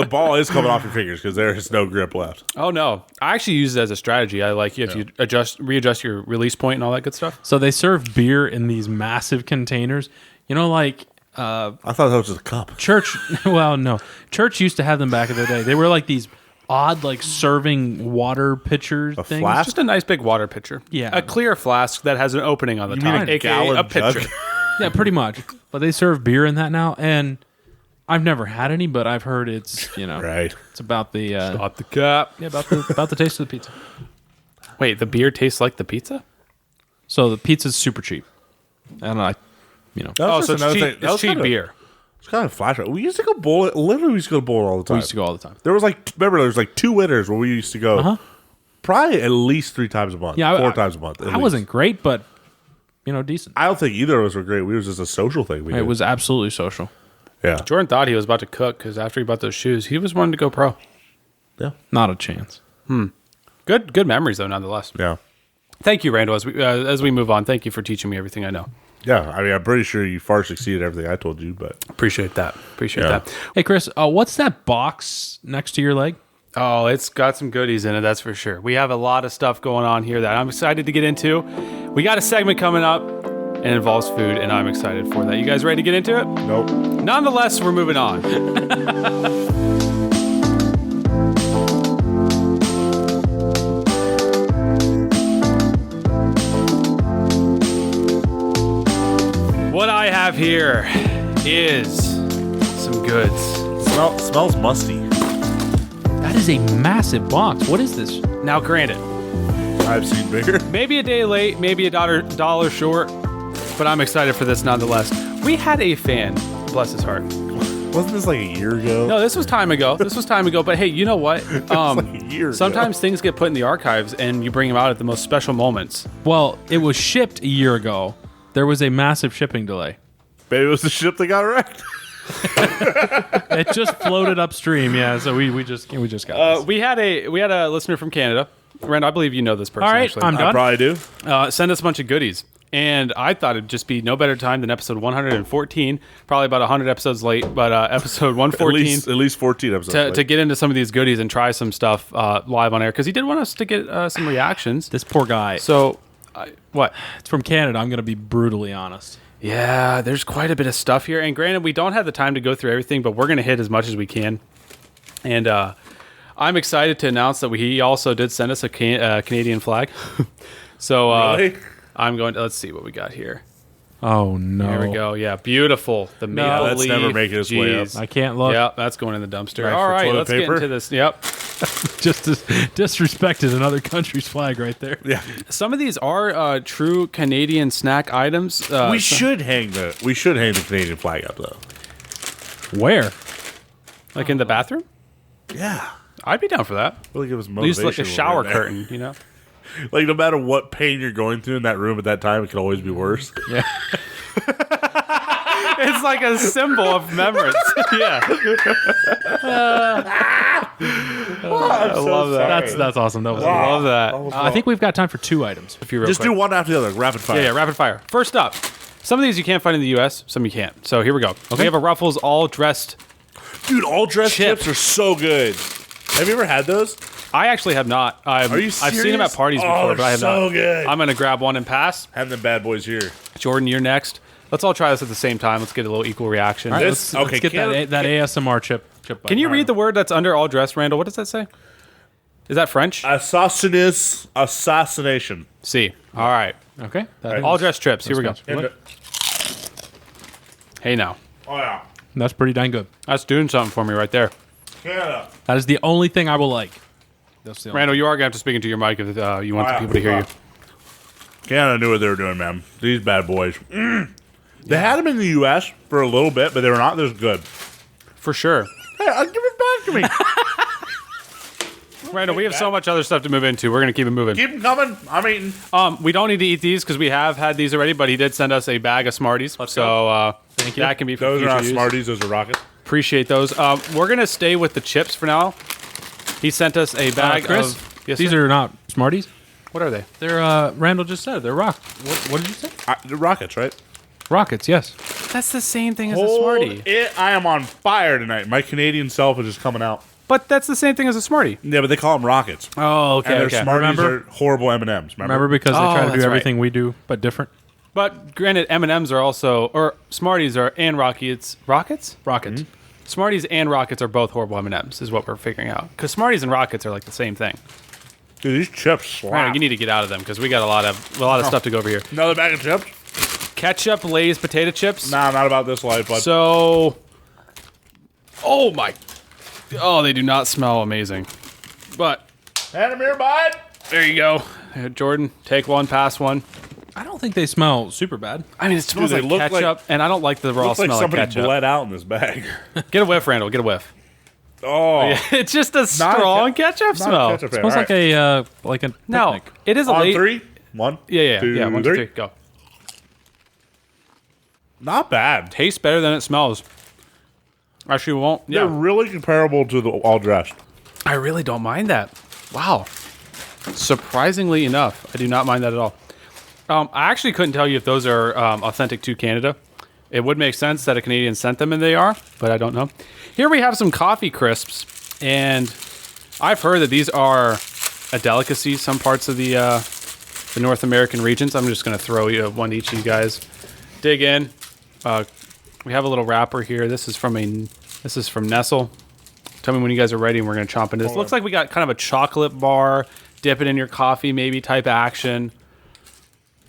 ball is coming off your fingers because there is no grip left. Oh no, I actually use it as a strategy. I like if you readjust your release point and all that good stuff. So they serve beer in these massive containers. You know, like I thought that was just a cup. church. Well, no, church used to have them back in the day. They were like these odd, like serving water pitcher things. flask? Just a nice big water pitcher. Yeah. a clear flask that has an opening on the You top, mean a aka gallon a pitcher. jug? Yeah, pretty much. But they serve beer in that now, and I've never had any, but I've heard it's Right. it's about the Got the cup. yeah about the taste of the pizza. Wait, the beer tastes like the pizza? So the pizza's super cheap, and That Oh, was so just it's another cheap. thing. That It's was cheap kinda- beer. It's kind of a flashback. We used to go bowling. Literally, we used to go bowling all the time. we used to go all the time. There was remember there was 2 winners where we used to go probably at least 3 times a month. Yeah, 4 times a month. at I least. wasn't great, but decent. I don't think either of us were great. We was just a social thing. We It did. was absolutely social. Yeah. Jordan thought he was about to cook because after he bought those shoes, he was wanting to go pro. Yeah. Not a chance. Good memories though, nonetheless. Yeah. Thank you, Randall. As we move on, thank you for teaching me everything I know. Yeah. I mean, I'm pretty sure you far succeeded everything I told you, but Appreciate that. Appreciate Yeah. that. Hey, Chris, what's that box next to your leg? Oh, it's got some goodies in it, that's for sure. We have a lot of stuff going on here that I'm excited to get into. We got a segment coming up and it involves food, and I'm excited for that. You guys ready to get into it? nope. Nonetheless, we're moving on. What I have here is some goods. Smells musty. That is a massive box. What is this? Now, granted, I've seen bigger. maybe a day late, maybe a dollar short, but I'm excited for this nonetheless. We had a fan, bless his heart. Wasn't this like a year ago? No, this was time ago. But hey, you know what? like a year ago. Sometimes things get put in the archives and you bring them out at the most special moments. Well, it was shipped a year ago. There was a massive shipping delay. Maybe it was the ship that got wrecked. It just floated upstream. Yeah, so we just got this. We had a listener from Canada. Rand, I believe you know this person. All right, actually. I'm I done. probably do. Send us a bunch of goodies. And I thought it'd just be no better time than episode 114, probably about 100 episodes late, but episode 114 At least 14 episodes. to get into some of these goodies and try some stuff live on air, because he did want us to get some reactions. This poor guy. So, what? It's from Canada. I'm going to be brutally honest. Yeah, there's quite a bit of stuff here. And granted, we don't have the time to go through everything, but we're going to hit as much as we can. And I'm excited to announce that he also did send us a Canadian flag. So Really? I'm going to, let's see what we got here. Oh no! There we go. Yeah, beautiful. The maple that's leaf. never making its way up. Jeez. I can't look. Yeah, that's going in the dumpster. Nice All for right, toilet let's paper. get into this. Yep. Just disrespected another country's flag right there. Yeah. Some of these are true Canadian snack items. We should hang the Canadian flag up though. Where? like in the bathroom. Yeah. I'd be down for that. Really give us Use motivation. like a when we're shower in there. curtain, you know. Like no matter what pain you're going through in that room at that time, it can always be worse. Yeah. It's like a symbol of remembrance. Yeah. I love that. That's awesome. That was I love that. I think we've got time for 2 items. If you real Just quick. do one after the other, rapid fire. Yeah, rapid fire. First up, Some of these you can't find in the U.S., some you can't. So here we go. Okay. We have a Ruffles all dressed. Dude, all dressed Chip. chips are so good. Have you ever had those? I actually have not. Are you I've seen them at serious? parties before, Oh, but I have so not. good. I'm gonna grab one and pass. Have them bad boys here. Jordan, you're next. Let's all try this at the same time. Let's get a little equal reaction. All right, This- let's okay, get that ASMR chip. Can you read the word that's under all dressed, Randall? What does that say? Is that French? Assassination. C. All right. Okay. All dressed trips. Here we go. And- Hey now. oh, yeah. That's pretty dang good. That's doing something for me right there. Canada. That is the only thing I will like. That's the only Randall, you are going to have to speak into your mic if you want the people to hear you. Canada knew what they were doing, man. These bad boys. They had them in the U.S. for a little bit, but they were not this good. For sure. Hey, give it back to me. Randall, we have so much other stuff to move into. We're going to keep it moving. Keep them coming. I'm eating. We don't need to eat these because we have had these already, but he did send us a bag of Smarties. So Thank you. that can be for Those are future not use. Smarties. Those are Rockets. Appreciate those. We're going to stay with the chips for now. He sent us a bag Chris, of... Yes, these sir? are not Smarties. What are they? They're Randall just said they're What did you say? The Rockets, right? Rockets. Yes. That's the same thing as a Hold Smartie. it. I am on fire tonight. My Canadian self is just coming out. But that's the same thing as a Smartie. Yeah, but they call them Rockets. Oh, okay. And their okay. Smarties Remember? are horrible M&Ms. Remember because they Oh, try to that's do right. everything we do, but different. But granted, M&Ms are also... Or Smarties are... And Rockets... Rockets? Rockets. Smarties and Rockets are both horrible M&Ms, is what we're figuring out. Because Smarties and Rockets are like the same thing. Dude, these chips slap. Randall, you need to get out of them because we got a lot of stuff to go over here. Another bag of chips? Ketchup, Lay's potato chips. Nah, not about this life, bud. So, oh my, oh, they do not smell amazing. But Hand them here, bud. there you go, Here, Jordan. Take one, pass one. I don't think they smell super bad. I mean, it smells they like look ketchup, like- and I don't like the raw Looks like smell of somebody ketchup. bled out in this bag. Get a whiff, Randall. Get a whiff. Oh. It's just a strong ketchup Not a smell. ketchup fan. Smells All like right. a No, picnic. it is a On late. three? One? Yeah. Two, 1, 2, 3, go. Not bad. Tastes better than it smells. Actually, we won't. They're Yeah, really comparable to the all dressed. I really don't mind that. Wow. Surprisingly enough, I do not mind that at all. I actually couldn't tell you if those are authentic to Canada. It would make sense that a Canadian sent them and they are, but I don't know. Here we have some coffee crisps, and I've heard that these are a delicacy, some parts of the North American regions. I'm just going to throw you one to each of you guys. Dig in. We have a little wrapper here. This is from Nestle. Tell me when you guys are ready, and we're going to chomp into this. Looks like we got kind of a chocolate bar, dip it in your coffee maybe type action.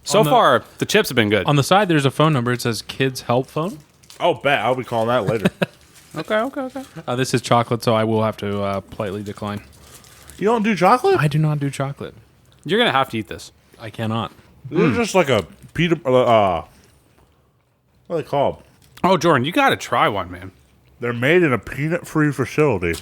So far, the chips have been good. On the side, there's a phone number. It says Kids Help Phone. Oh, bet. I'll be calling that later. Okay. This is chocolate, so I will have to politely decline. You don't do chocolate? I do not do chocolate. You're going to have to eat this. I cannot. This is just like a peanut. What are they called? Oh, Jordan, you got to try one, man. They're made in a peanut-free facility.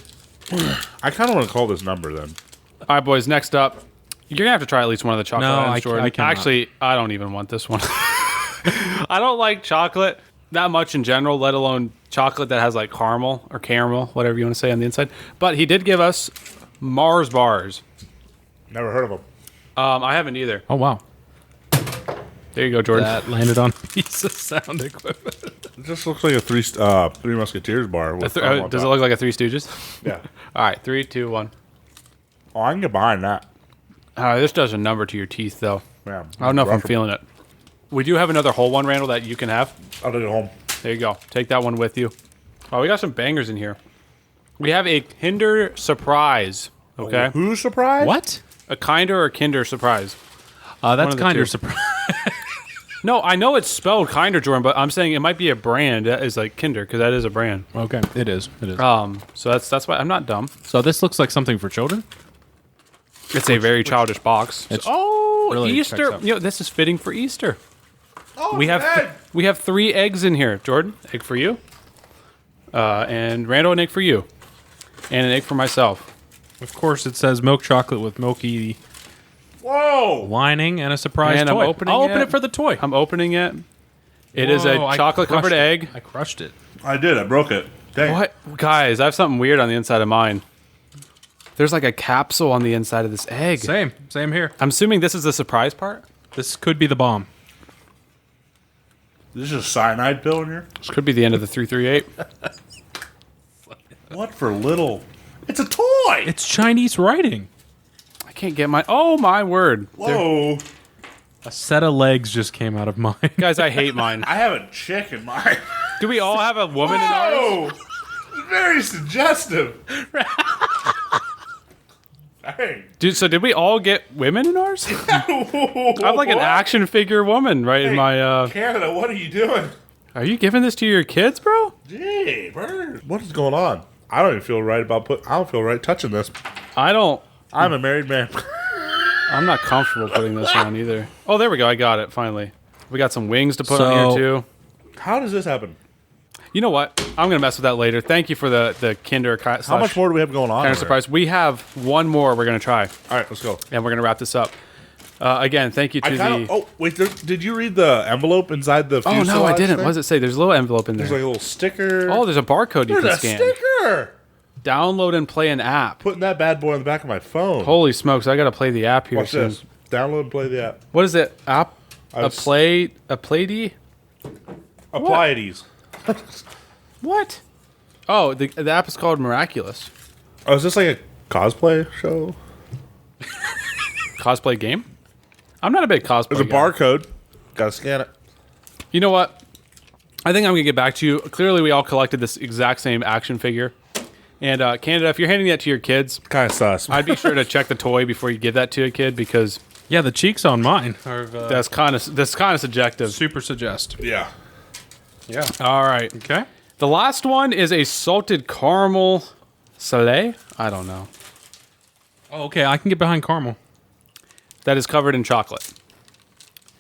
I kind of want to call this number then. All right, boys, next up. You're going to have to try at least one of the chocolate No, items, Jordan. I cannot. Actually, I don't even want this one. I don't like chocolate that much in general, let alone chocolate that has like caramel or caramel, whatever you want to say on the inside. But he did give us Mars bars. Never heard of them. I haven't either. Oh, wow. There you go, Jordan. That landed on a piece of sound equipment. It just looks like a Three Musketeers bar. With Does it look like a Three Stooges? Yeah. All right, 3, 2, 1. Oh, I can get behind that. This does a number to your teeth, though. Yeah. I don't know if I'm feeling it. We do have another whole one, Randall, that you can have. I'll take it home. There you go. Take that one with you. Oh, we got some bangers in here. We have a Kinder Surprise. Okay. Who's surprised? What? A Kinder or Kinder Surprise. That's of the kind two. of surprise. No, I know it's spelled Kinder, Jordan, but I'm saying it might be a brand that is like Kinder because that is a brand. Okay, it is. It is. So that's why I'm not dumb. So this looks like something for children. It's a very childish box. It's Oh, really Easter! checks out. You know, this is fitting for Easter. Oh, We have egg. we have 3 eggs in here, Jordan. Egg for you, and Randall, an egg for you, and an egg for myself. Of course, it says milk chocolate with milky Whoa! lining and a surprise Man, I'm toy. opening I'll open it. it for the toy. I'm opening it. It is a Whoa, I chocolate-covered crushed it. egg. I crushed it. I did. I broke it. Dang. What, guys? I have something weird on the inside of mine. There's like a capsule on the inside of this egg. Same here. I'm assuming this is the surprise part. This could be the bomb. Is this a cyanide pill in here? This could be the end of the 338. What for little? It's a toy! It's Chinese writing. I can't get my... Oh, my word. Whoa. A set of legs just came out of mine. Guys, I hate mine. I have a chick in mine. Do we all have a woman in ours? Whoa! Very suggestive. Dang. Dude, so did we all get women in ours? I have like an action figure woman in my... Canada, what are you doing? Are you giving this to your kids, bro? Gee, bird. What is going on? I don't even feel right I don't feel right touching this. I don't... I'm a married man. I'm not comfortable putting this on either. Oh, there we go. I got it, finally. We got some wings to put on here, too. How does this happen? You know what? I'm going to mess with that later. Thank you for the Kinder How much more do we have going on? Kind of surprise. We have one more we're going to try. All right, let's go. And we're going to wrap this up. Again, thank you to the... Oh, wait. Did you read the envelope inside the Oh, no, I didn't. thing? What does it say? There's a little envelope in there. There's like a little sticker. Oh, there's a barcode you can There's a scan. sticker. Download and play an app. Putting that bad boy on the back of my phone. Holy smokes, I got to play the app here Watch soon. this. Download and play the app. What is it? App? I was- Play-D? Applyities. What? Oh, the app is called Miraculous. Oh, is this like a cosplay show? Cosplay game? I'm not a big cosplay There's a guy. barcode. Gotta scan it. You know what? I think I'm going to get back to you. Clearly, we all collected this exact same action figure. And Canada, if you're handing that to your kids, Kind of sus. I'd be sure to check the toy before you give that to a kid because Yeah, the cheeks on mine are that's kind of subjective. super suggest. Yeah. Yeah. All right. Okay. The last one is a salted caramel salé. I don't know. Oh, okay. I can get behind caramel. That is covered in chocolate.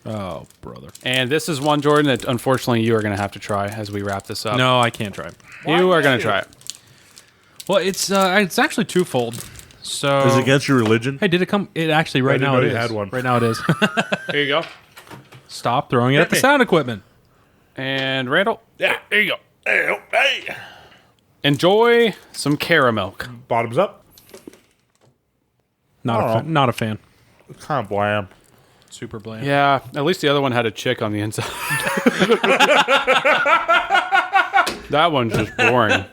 Oh, brother. And this is one, Jordan, that unfortunately you are going to have to try as we wrap this up. No, I can't try it. You are going to try it. Well, it's actually twofold. So Is it against your religion? Hey, did it come? It actually right didn't now know it you is. had one. Right now it is. Here you go. Stop throwing it at the me. sound equipment. And Randall, Yeah. there you go. Hey. Enjoy some caramel. Bottoms up. Not a fan. Kind of bland. Super bland. Yeah, at least the other one had a chick on the inside. That one's just boring.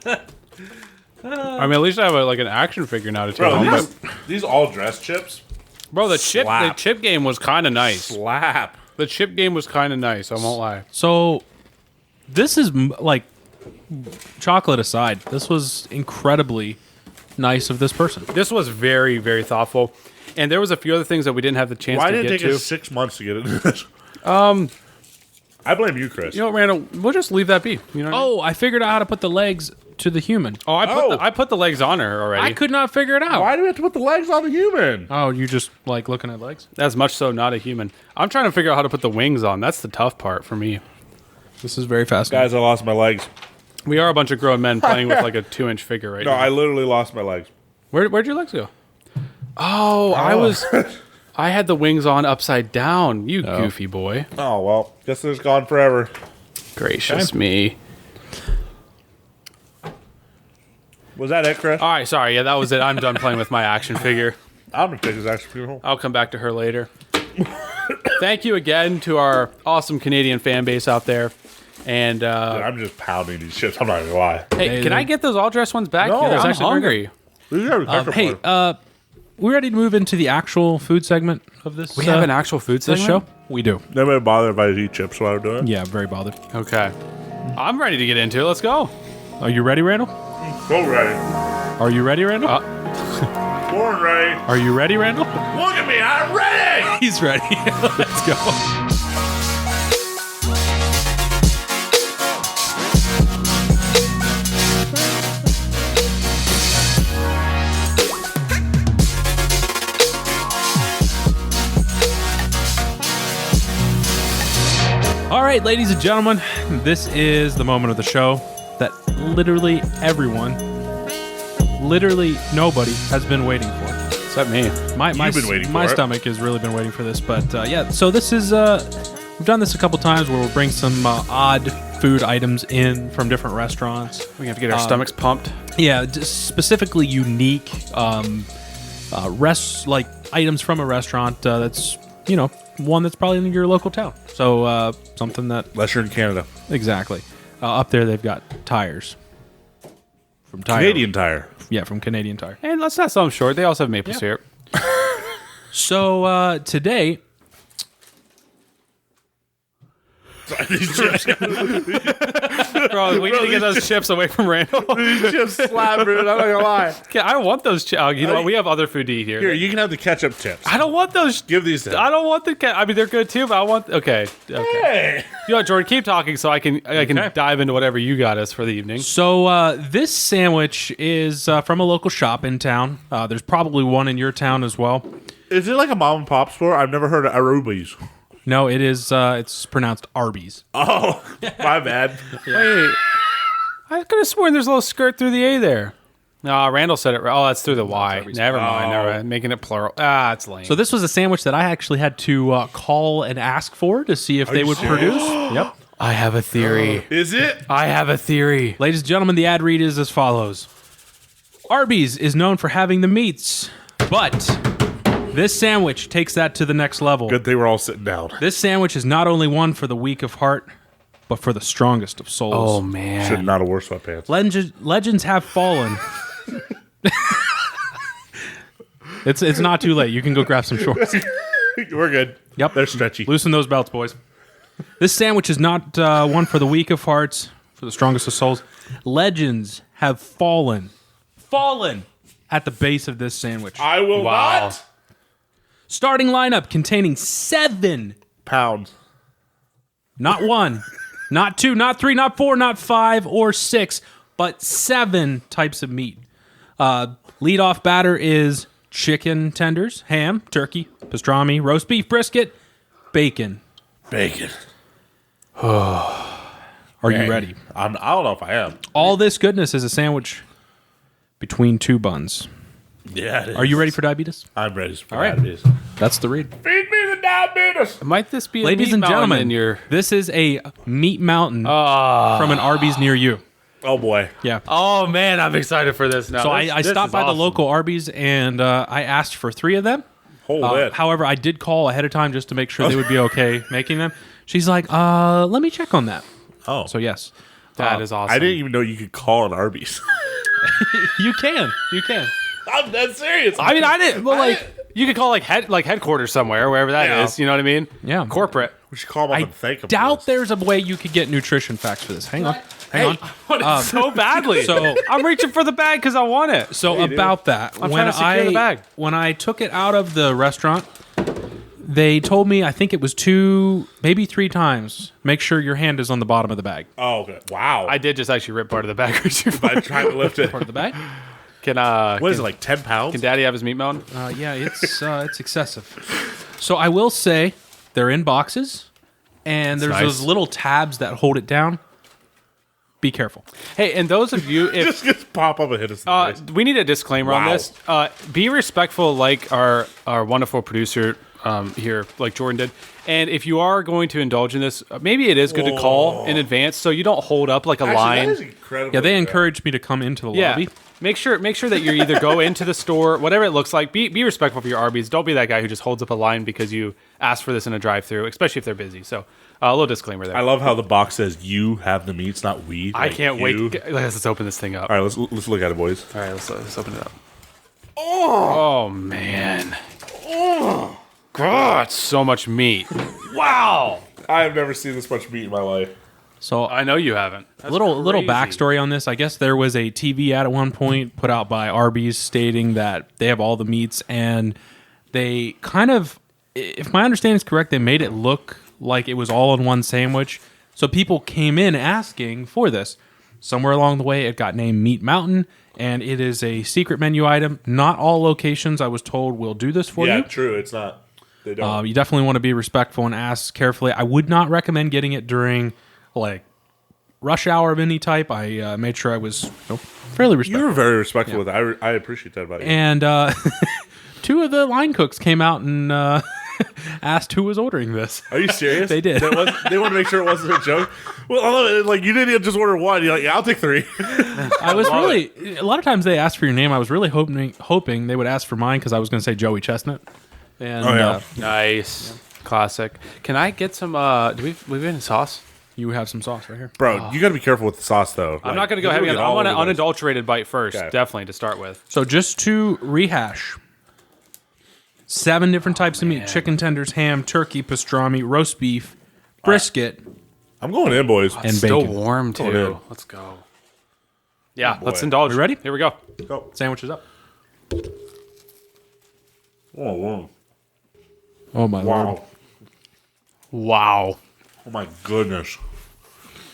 I mean, at least I have an action figure now to take Bro, home. these all dress chips Bro, the Slap. chip game was kind of nice. slap. The chip game was kind of nice. I won't lie. So this is like chocolate aside. This was incredibly nice of this person. This was very, very thoughtful. And there was a few other things that we didn't have the chance Why to did it get take to. us 6 months to get into this? I blame you, Chris. You know what, Randall? We'll just leave that be. You know what I mean? Oh, I figured out how to put the legs to the human. Oh, I put the legs on her already. I could not figure it out. Why do we have to put the legs on the human? Oh, you just like looking at legs? That's much so not a human. I'm trying to figure out how to put the wings on. That's the tough part for me. This is very fascinating. Guys, I lost my legs. We are a bunch of grown men playing with like a 2-inch figure right No, now. I literally lost my legs. Where'd your legs go? Oh, I had the wings on upside down. You goofy boy. Oh, well, guess it's gone forever. Gracious me. Was that it, Chris? All right, sorry. Yeah, that was it. I'm done playing with my action figure. I'm going to take this action figure home. I'll come back to her later. Thank you again to our awesome Canadian fan base out there. And I'm just pounding these chips. I'm not going to lie. hey, can I get those all dressed ones back? No, here? it's I'm actually very hungry. These are comfortable. Hey, we ready to move into the actual food segment of this? We have an actual food this segment? show. We do. Nobody bother if I eat chips while I'm doing it? Yeah, very bothered. Okay. I'm ready to get into it. Let's go. Are you ready, Randall? Go ready. Are you ready, Randall? Born ready. Are you ready, Randall? Look at me. I'm ready. He's ready. Let's go. All right, ladies and gentlemen, this is the moment of the show that literally everyone, literally nobody has been waiting for. Except me. My been waiting my for it. stomach has really been waiting for this, but yeah. So this is we've done this a couple times where we'll bring some odd food items in from different restaurants. We have to get our stomachs pumped. Yeah, just specifically unique like items from a restaurant that's one that's probably in your local town. So something that Unless you're in Canada. exactly up there they've got tires from Canadian Tire. Yeah, from Canadian Tire. And let's not sell them short. They also have maple syrup. So today. Bro, we need to get those chips away from Randall. These chips slap, dude. I'm not gonna lie. I don't want those chips. You know what? We have other food to eat here. Here, you can have the ketchup chips. I don't want those. Give these to him. I don't want I mean, they're good too, but I want. Okay. Hey. You know what, Jordan? Keep talking so I can dive into whatever you got us for the evening. So this sandwich is from a local shop in town. There's probably one in your town as well. Is it like a mom and pop store? I've never heard of Aruba's. No, it is. It's pronounced Arby's. Oh, my bad. Wait, I could have sworn there's a little skirt through the A there. No, Randall said it. Oh, that's through the Y. Never mind. Never mind. Making it plural. It's lame. So this was a sandwich that I actually had to call and ask for to see if they would produce. Yep. I have a theory. Is it? I have a theory. Ladies and gentlemen, the ad read is as follows. Arby's is known for having the meats, but this sandwich takes that to the next level. Good thing we're all sitting down. This sandwich is not only one for the weak of heart, but for the strongest of souls. Oh, man. Should not have wore sweatpants. Legends have fallen. It's not too late. You can go grab some shorts. We're good. Yep. They're stretchy. Loosen those belts, boys. This sandwich is not one for the weak of hearts, for the strongest of souls. Legends have fallen at the base of this sandwich. I will not. Starting lineup containing 7 Pounds. not 1, not 2, not 3, not 4, not 5 or 6, but 7 types of meat. Lead-off batter is chicken tenders, ham, turkey, pastrami, roast beef, brisket, bacon. Bacon. Are you ready? I don't know if I am. All this goodness is a sandwich between 2 buns. Yeah, it is. Are you ready for diabetes? I'm ready for All right. diabetes. That's the read. Feed me the diabetes. Might this be a Ladies meat and mountain gentlemen, in your... this is a meat mountain from an Arby's near you. Oh, boy. Yeah. Oh, man, I'm excited for this now. So I stopped by the local Arby's and I asked for 3 of them. Hold it. However, I did call ahead of time just to make sure they would be okay making them. She's like, let me check on that. Oh. So yes, That is awesome. I didn't even know you could call an Arby's. you can. I'm dead serious. I mean, I didn't. Well, you could call headquarters somewhere, wherever that is. Yeah. You know what I mean? Yeah. Corporate. We should call them up I and thank them. doubt there's a way you could get nutrition facts for this. Hang on. So badly. So- I'm reaching for the bag because I want it. So about that, I'm trying to secure the bag. when I took it out of the restaurant, they told me I think it was 2, maybe 3 times. Make sure your hand is on the bottom of the bag. Oh, okay. Wow. I did just actually rip part of the bag. by trying to lift it. Part of the bag? What is it, like 10 pounds? Can Daddy have his meat mountain? Yeah, it's excessive. So I will say they're in boxes, and there's nice. those little tabs that hold it down. Be careful. Hey, and those of you, if just pop up and hit us in the face. we need a disclaimer on Wow. this. Be respectful, like our wonderful producer here, like Jordan did. And if you are going to indulge in this, maybe it is good to call in advance so you don't hold up like a line. That is incredible. Yeah, they encouraged me to come into the lobby. Make sure that you either go into the store, whatever it looks like. Be respectful for your Arby's. Don't be that guy who just holds up a line because you asked for this in a drive-through, especially if they're busy. So a little disclaimer there. I love how the box says you have the meats, not we. I Like, can't you. wait. Let's open this thing up. All right, let's look at it, boys. All right, let's open it up. Oh man. Oh God, so much meat. Wow. I have never seen this much meat in my life. So I know you haven't. That's little crazy. backstory on this. I guess there was a TV ad at one point put out by Arby's stating that they have all the meats, and they kind of, if my understanding is correct, they made it look like it was all in one sandwich. So people came in asking for this. Somewhere along the way, it got named Meat Mountain, and it is a secret menu item. Not all locations, I was told, will do this for Yeah, you. true. It's not. They don't. You definitely want to be respectful and ask carefully. I would not recommend getting it during like rush hour of any type. I made sure I was fairly You respectful. were very respectful with it. I appreciate that about you. And 2 of the line cooks came out and asked who was ordering this. Are you serious? They did. They want to make sure it wasn't a joke. Well, like you didn't just order 1. You're like, yeah, I'll take 3. I was really a lot of times they asked for your name. I was really hoping they would ask for mine because I was going to say Joey Chestnut. And Oh, yeah. Nice. Classic. Can I get some? Do we have any sauce? You have some sauce right here. Bro, you got to be careful with the sauce, though. I'm not going to go heavy on it. I want an unadulterated bite first, Okay. definitely, to start with. So just to rehash, 7 different types of meat: chicken tenders, ham, turkey, pastrami, roast beef, brisket, I'm going in, boys. and Still bacon. warm, too. yeah. Let's go. Yeah, boy. let's indulge. We ready? Here we go. Go. Sandwiches up. Oh, wow. Oh my lord! Wow. Wow. Oh, my goodness.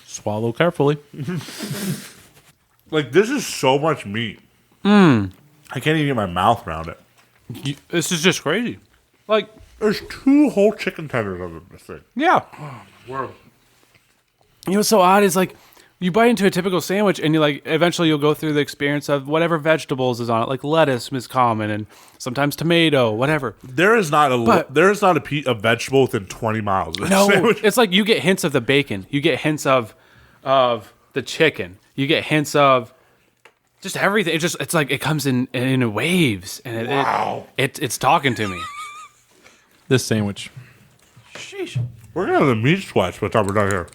Swallow carefully. Like, this is so much meat. I can't even get my mouth around it. This is just crazy. Like, There's 2 whole chicken tenders of this thing. yeah. Wow. You know what's so odd is like you bite into a typical sandwich and you like eventually you'll go through the experience of whatever vegetables is on it, like lettuce is common and sometimes tomato, whatever. There is not a But- there is not a vegetable within 20 miles of this No, sandwich. it's like you get hints of the bacon, you get hints of the chicken, you get hints of just everything. It's like it comes in waves and it's talking to me. This sandwich. Sheesh. We're gonna have the meat sweats by the time we're done here.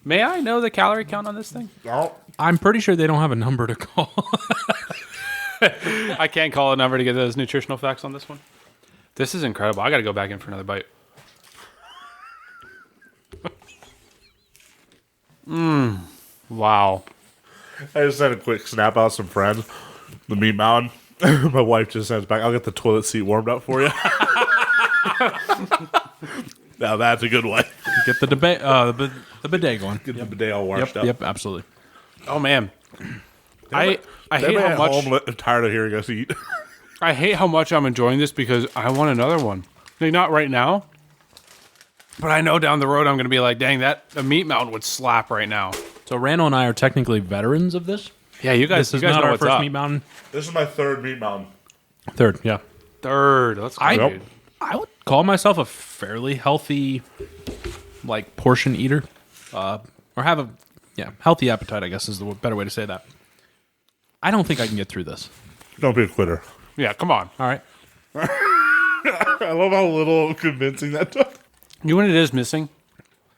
May I know the calorie count on this thing? Oh, I'm pretty sure they don't have a number to call. I can't call a number to get those nutritional facts on this one. This is incredible. I got to go back in for another bite. Wow. I just had a quick snap out some friends. The meat mountain. My wife just sends back. I'll get the toilet seat warmed up for you. Now that's a good one. Get the debate, the bidet going. Get the bidet all washed up. Yep, absolutely. Oh man. I hate Everybody how at much home tired of hearing us eat. I hate how much I'm enjoying this because I want another one. Like, not right now, but I know down the road I'm going to be like, dang, a meat mountain would slap right now. So Randall and I are technically veterans of this. Yeah, you guys. This is you guys not know our what's first up. meat mountain. This is my 3rd meat mountain. 3rd, yeah. Third. Let's go, I- dude. I would call myself a fairly healthy, like, portion eater, or have a healthy appetite. I guess is the better way to say that. I don't think I can get through this. Don't be a quitter. Yeah, come on. All right. I love how little convincing that took. You know what it is missing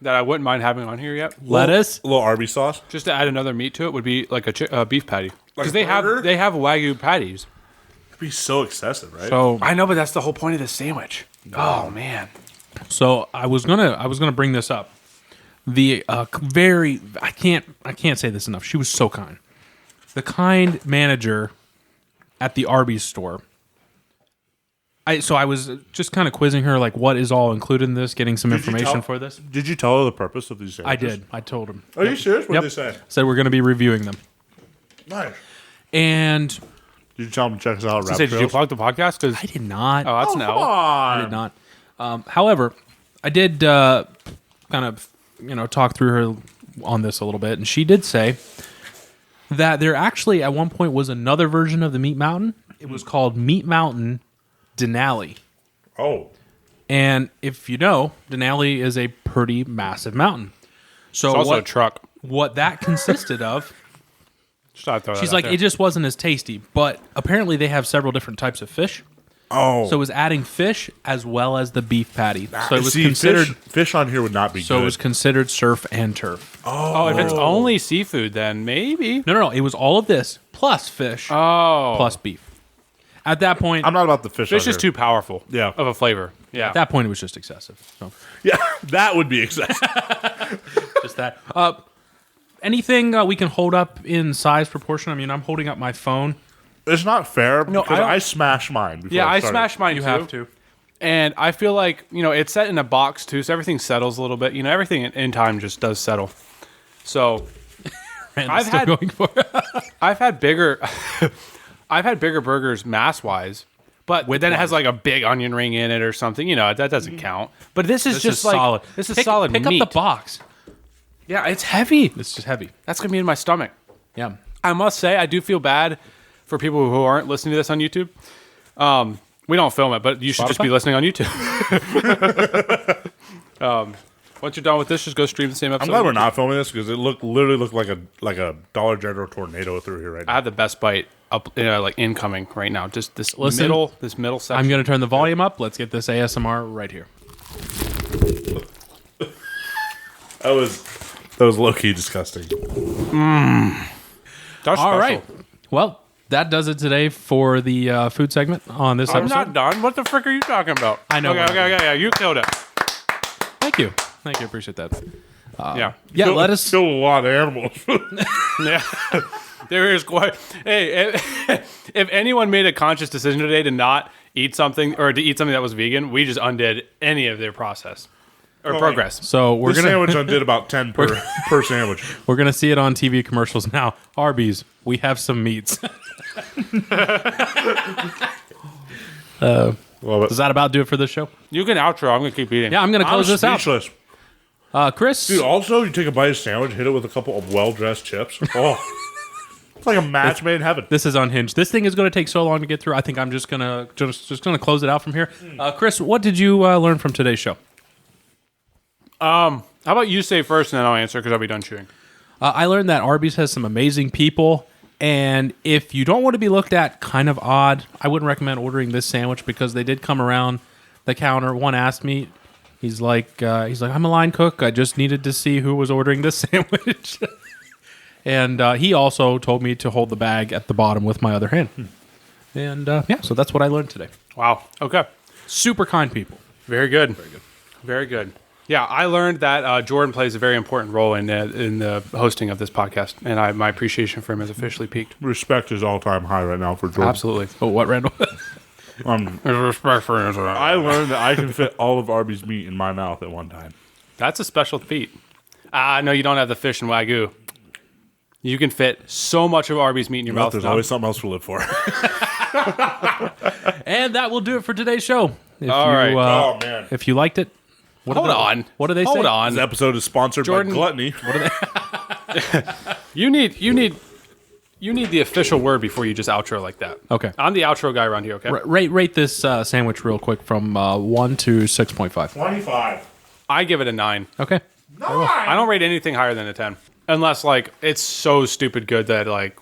that I wouldn't mind having on here yet? Lettuce. A little Arby's sauce. Just to add another meat to it would be like a beef patty. Like Because a they burger? have Wagyu patties. It'd be so excessive, right? So I know, but that's the whole point of this sandwich. Oh man. So I was gonna bring this up. The very I can't say this enough. She was so kind. The kind manager at the Arby's store. I was just kind of quizzing her like what is all included in this, getting some you information tell- for this. Did you tell her the purpose of these I sandwiches? did. I told him. Are you serious? What Yep. did they say? Said we're going to be reviewing them. Nice. And Did you tell them to check us out? Rap Did you Trails? plug the podcast? Because I did not. oh, that's an Come L. I on. did not. However, I did kind of talk through her on this a little bit, and she did say that there actually at one point was another version of the Meat Mountain. It was called Meat Mountain Denali. Oh. And if you know, Denali is a pretty massive mountain. So It's also a what, truck. what that consisted of, Just thought I'd throw that she's out like, there. it just wasn't as tasty. But apparently they have several different types of fish. Oh. So it was adding fish as well as the beef patty. So it was See, considered. fish on here would not be So good. it was considered surf and turf. Oh, if it's only seafood, then maybe. No. It was all of this plus fish Oh, plus beef. At that point, I'm not about the fish. fish on is here. too powerful. Yeah. of a flavor. Yeah, at that point, it was just excessive. So Yeah, that would be excessive. just that. Anything we can hold up in size proportion? I mean, I'm holding up my phone. It's not fair No, because I don't- I smashed mine. Before yeah. I started. smashed mine. You too. have to. And I feel like, it's set in a box too, so everything settles a little bit. Everything in time just does settle. So Randall's I've still had- going for it. I've had bigger burgers mass wise, but then it has like a big onion ring in it or something. That doesn't count. But this is This just is like solid. this is Pick- solid Pick meat. up the box. Yeah, it's heavy. It's just heavy. That's gonna be in my stomach. Yeah. I must say, I do feel bad for people who aren't listening to this on YouTube. We don't film it, but you should just be listening on YouTube. Once you're done with this, just go stream the same episode. I'm glad we're not filming this because it literally looked like a Dollar General tornado through here right I now. have the best bite up, like incoming right now. Just this Listen, middle section. I'm going to turn the volume up. Let's get this ASMR right here. That was low key disgusting. That's All special. right. Well, that does it today for the food segment on this I'm episode. not done. What the frick are you talking about? I know. Okay. You killed it. Thank you. Appreciate that. Yeah. Yeah, let us. Kill a lot of animals. Yeah. There is quite. Hey, if anyone made a conscious decision today to not eat something or to eat something that was vegan, we just undid any of their process or progress. So we're This gonna sandwich undid about 10 per sandwich. we're gonna see it on TV commercials now. Arby's, we have some meats. Love it. Does that about do it for this show? You can outro. I'm gonna keep eating. Yeah, I'm gonna I'm close this out. speechless. Chris, Dude, also, you take a bite of sandwich, hit it with a couple of well-dressed chips. Oh, it's like a match made in heaven. this is unhinged. This thing is going to take so long to get through. I think I'm just gonna close it out from here. Chris, what did you learn from today's show? How about you say first and then I'll answer because I'll be done chewing. I learned that Arby's has some amazing people, and if you don't want to be looked at kind of odd, I wouldn't recommend ordering this sandwich because they did come around the counter. One asked me, he's like, I'm a line cook. I just needed to see who was ordering this sandwich. And he also told me to hold the bag at the bottom with my other hand. And yeah, so that's what I learned today. Wow. Okay. Super kind people. Very good. Very good. Yeah, I learned that Jordan plays a very important role in the hosting of this podcast, and my appreciation for him has officially peaked. Respect is all-time high right now for Jordan. Absolutely. Oh, what, Randall? Respect for him. I learned that I can fit all of Arby's meat in my mouth at one time. That's a special feat. No, you don't have the fish and Wagyu. You can fit so much of Arby's meat in your mouth. There's now. always something else to live for. And that will do it for today's show. All right. Oh, man. If you liked it, what Hold on. What do they say? Hold on. This episode is sponsored Jordan- by Gluttony. You need the official word before you just outro like that. Okay. I'm the outro guy around here, okay? Rate this sandwich real quick from 1 to 6.5. 25. I give it a 9. Okay. I don't rate anything higher than a 10. Unless, like, it's so stupid good that, like,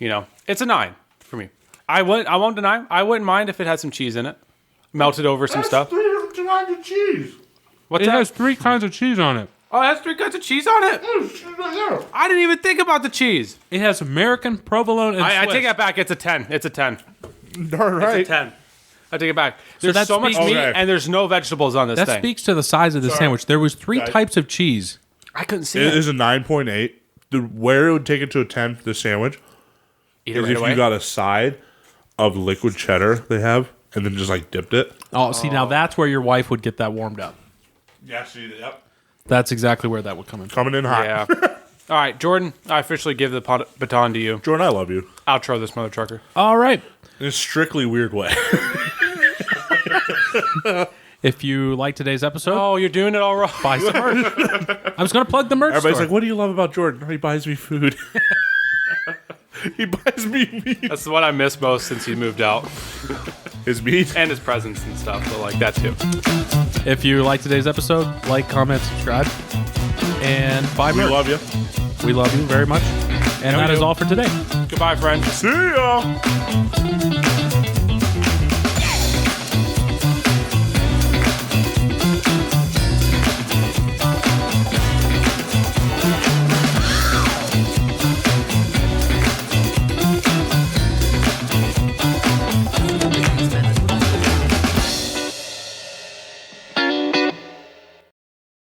it's a 9 for me. I won't deny. I wouldn't mind if it had some cheese in it. Melted over some stuff. 3 kinds of cheese. What's It that? has 3 kinds of cheese on it. Oh, it has 3 kinds of cheese on it? There's cheese right there. I didn't even think about the cheese. It has American, provolone, and I Swiss. take that back. It's a 10. It's a 10. All right. It's a 10. I take it back. There's that so much speaks- meat Okay. and there's no vegetables on this That thing. speaks to the size of the sandwich. There was 3 Guys. types of cheese. I couldn't see It it. is a 9.8. Where it would take it to a 10 for the sandwich Eat it is right if away. you got a side of liquid cheddar they have and then just like dipped it. Oh, see, now that's where your wife would get that warmed up. Yeah, see, yep. That's exactly where that would come in. Coming in hot. Yeah. All right, Jordan, I officially give the baton to you. Jordan, I love you. Outro this mother trucker. All right. In a strictly weird way. If you like today's episode, Oh, you're doing it all wrong. buy some merch. I was going to plug the merch Everybody's store. like, what do you love about Jordan? He buys me food. He buys me meat. That's what I miss most since he moved out. His meat. And his presents and stuff, so like that too. If you like today's episode, like, comment, subscribe, and buy We merch. love you. We love you very much. And Yeah, we that is do. all for today. Goodbye, friends. See ya.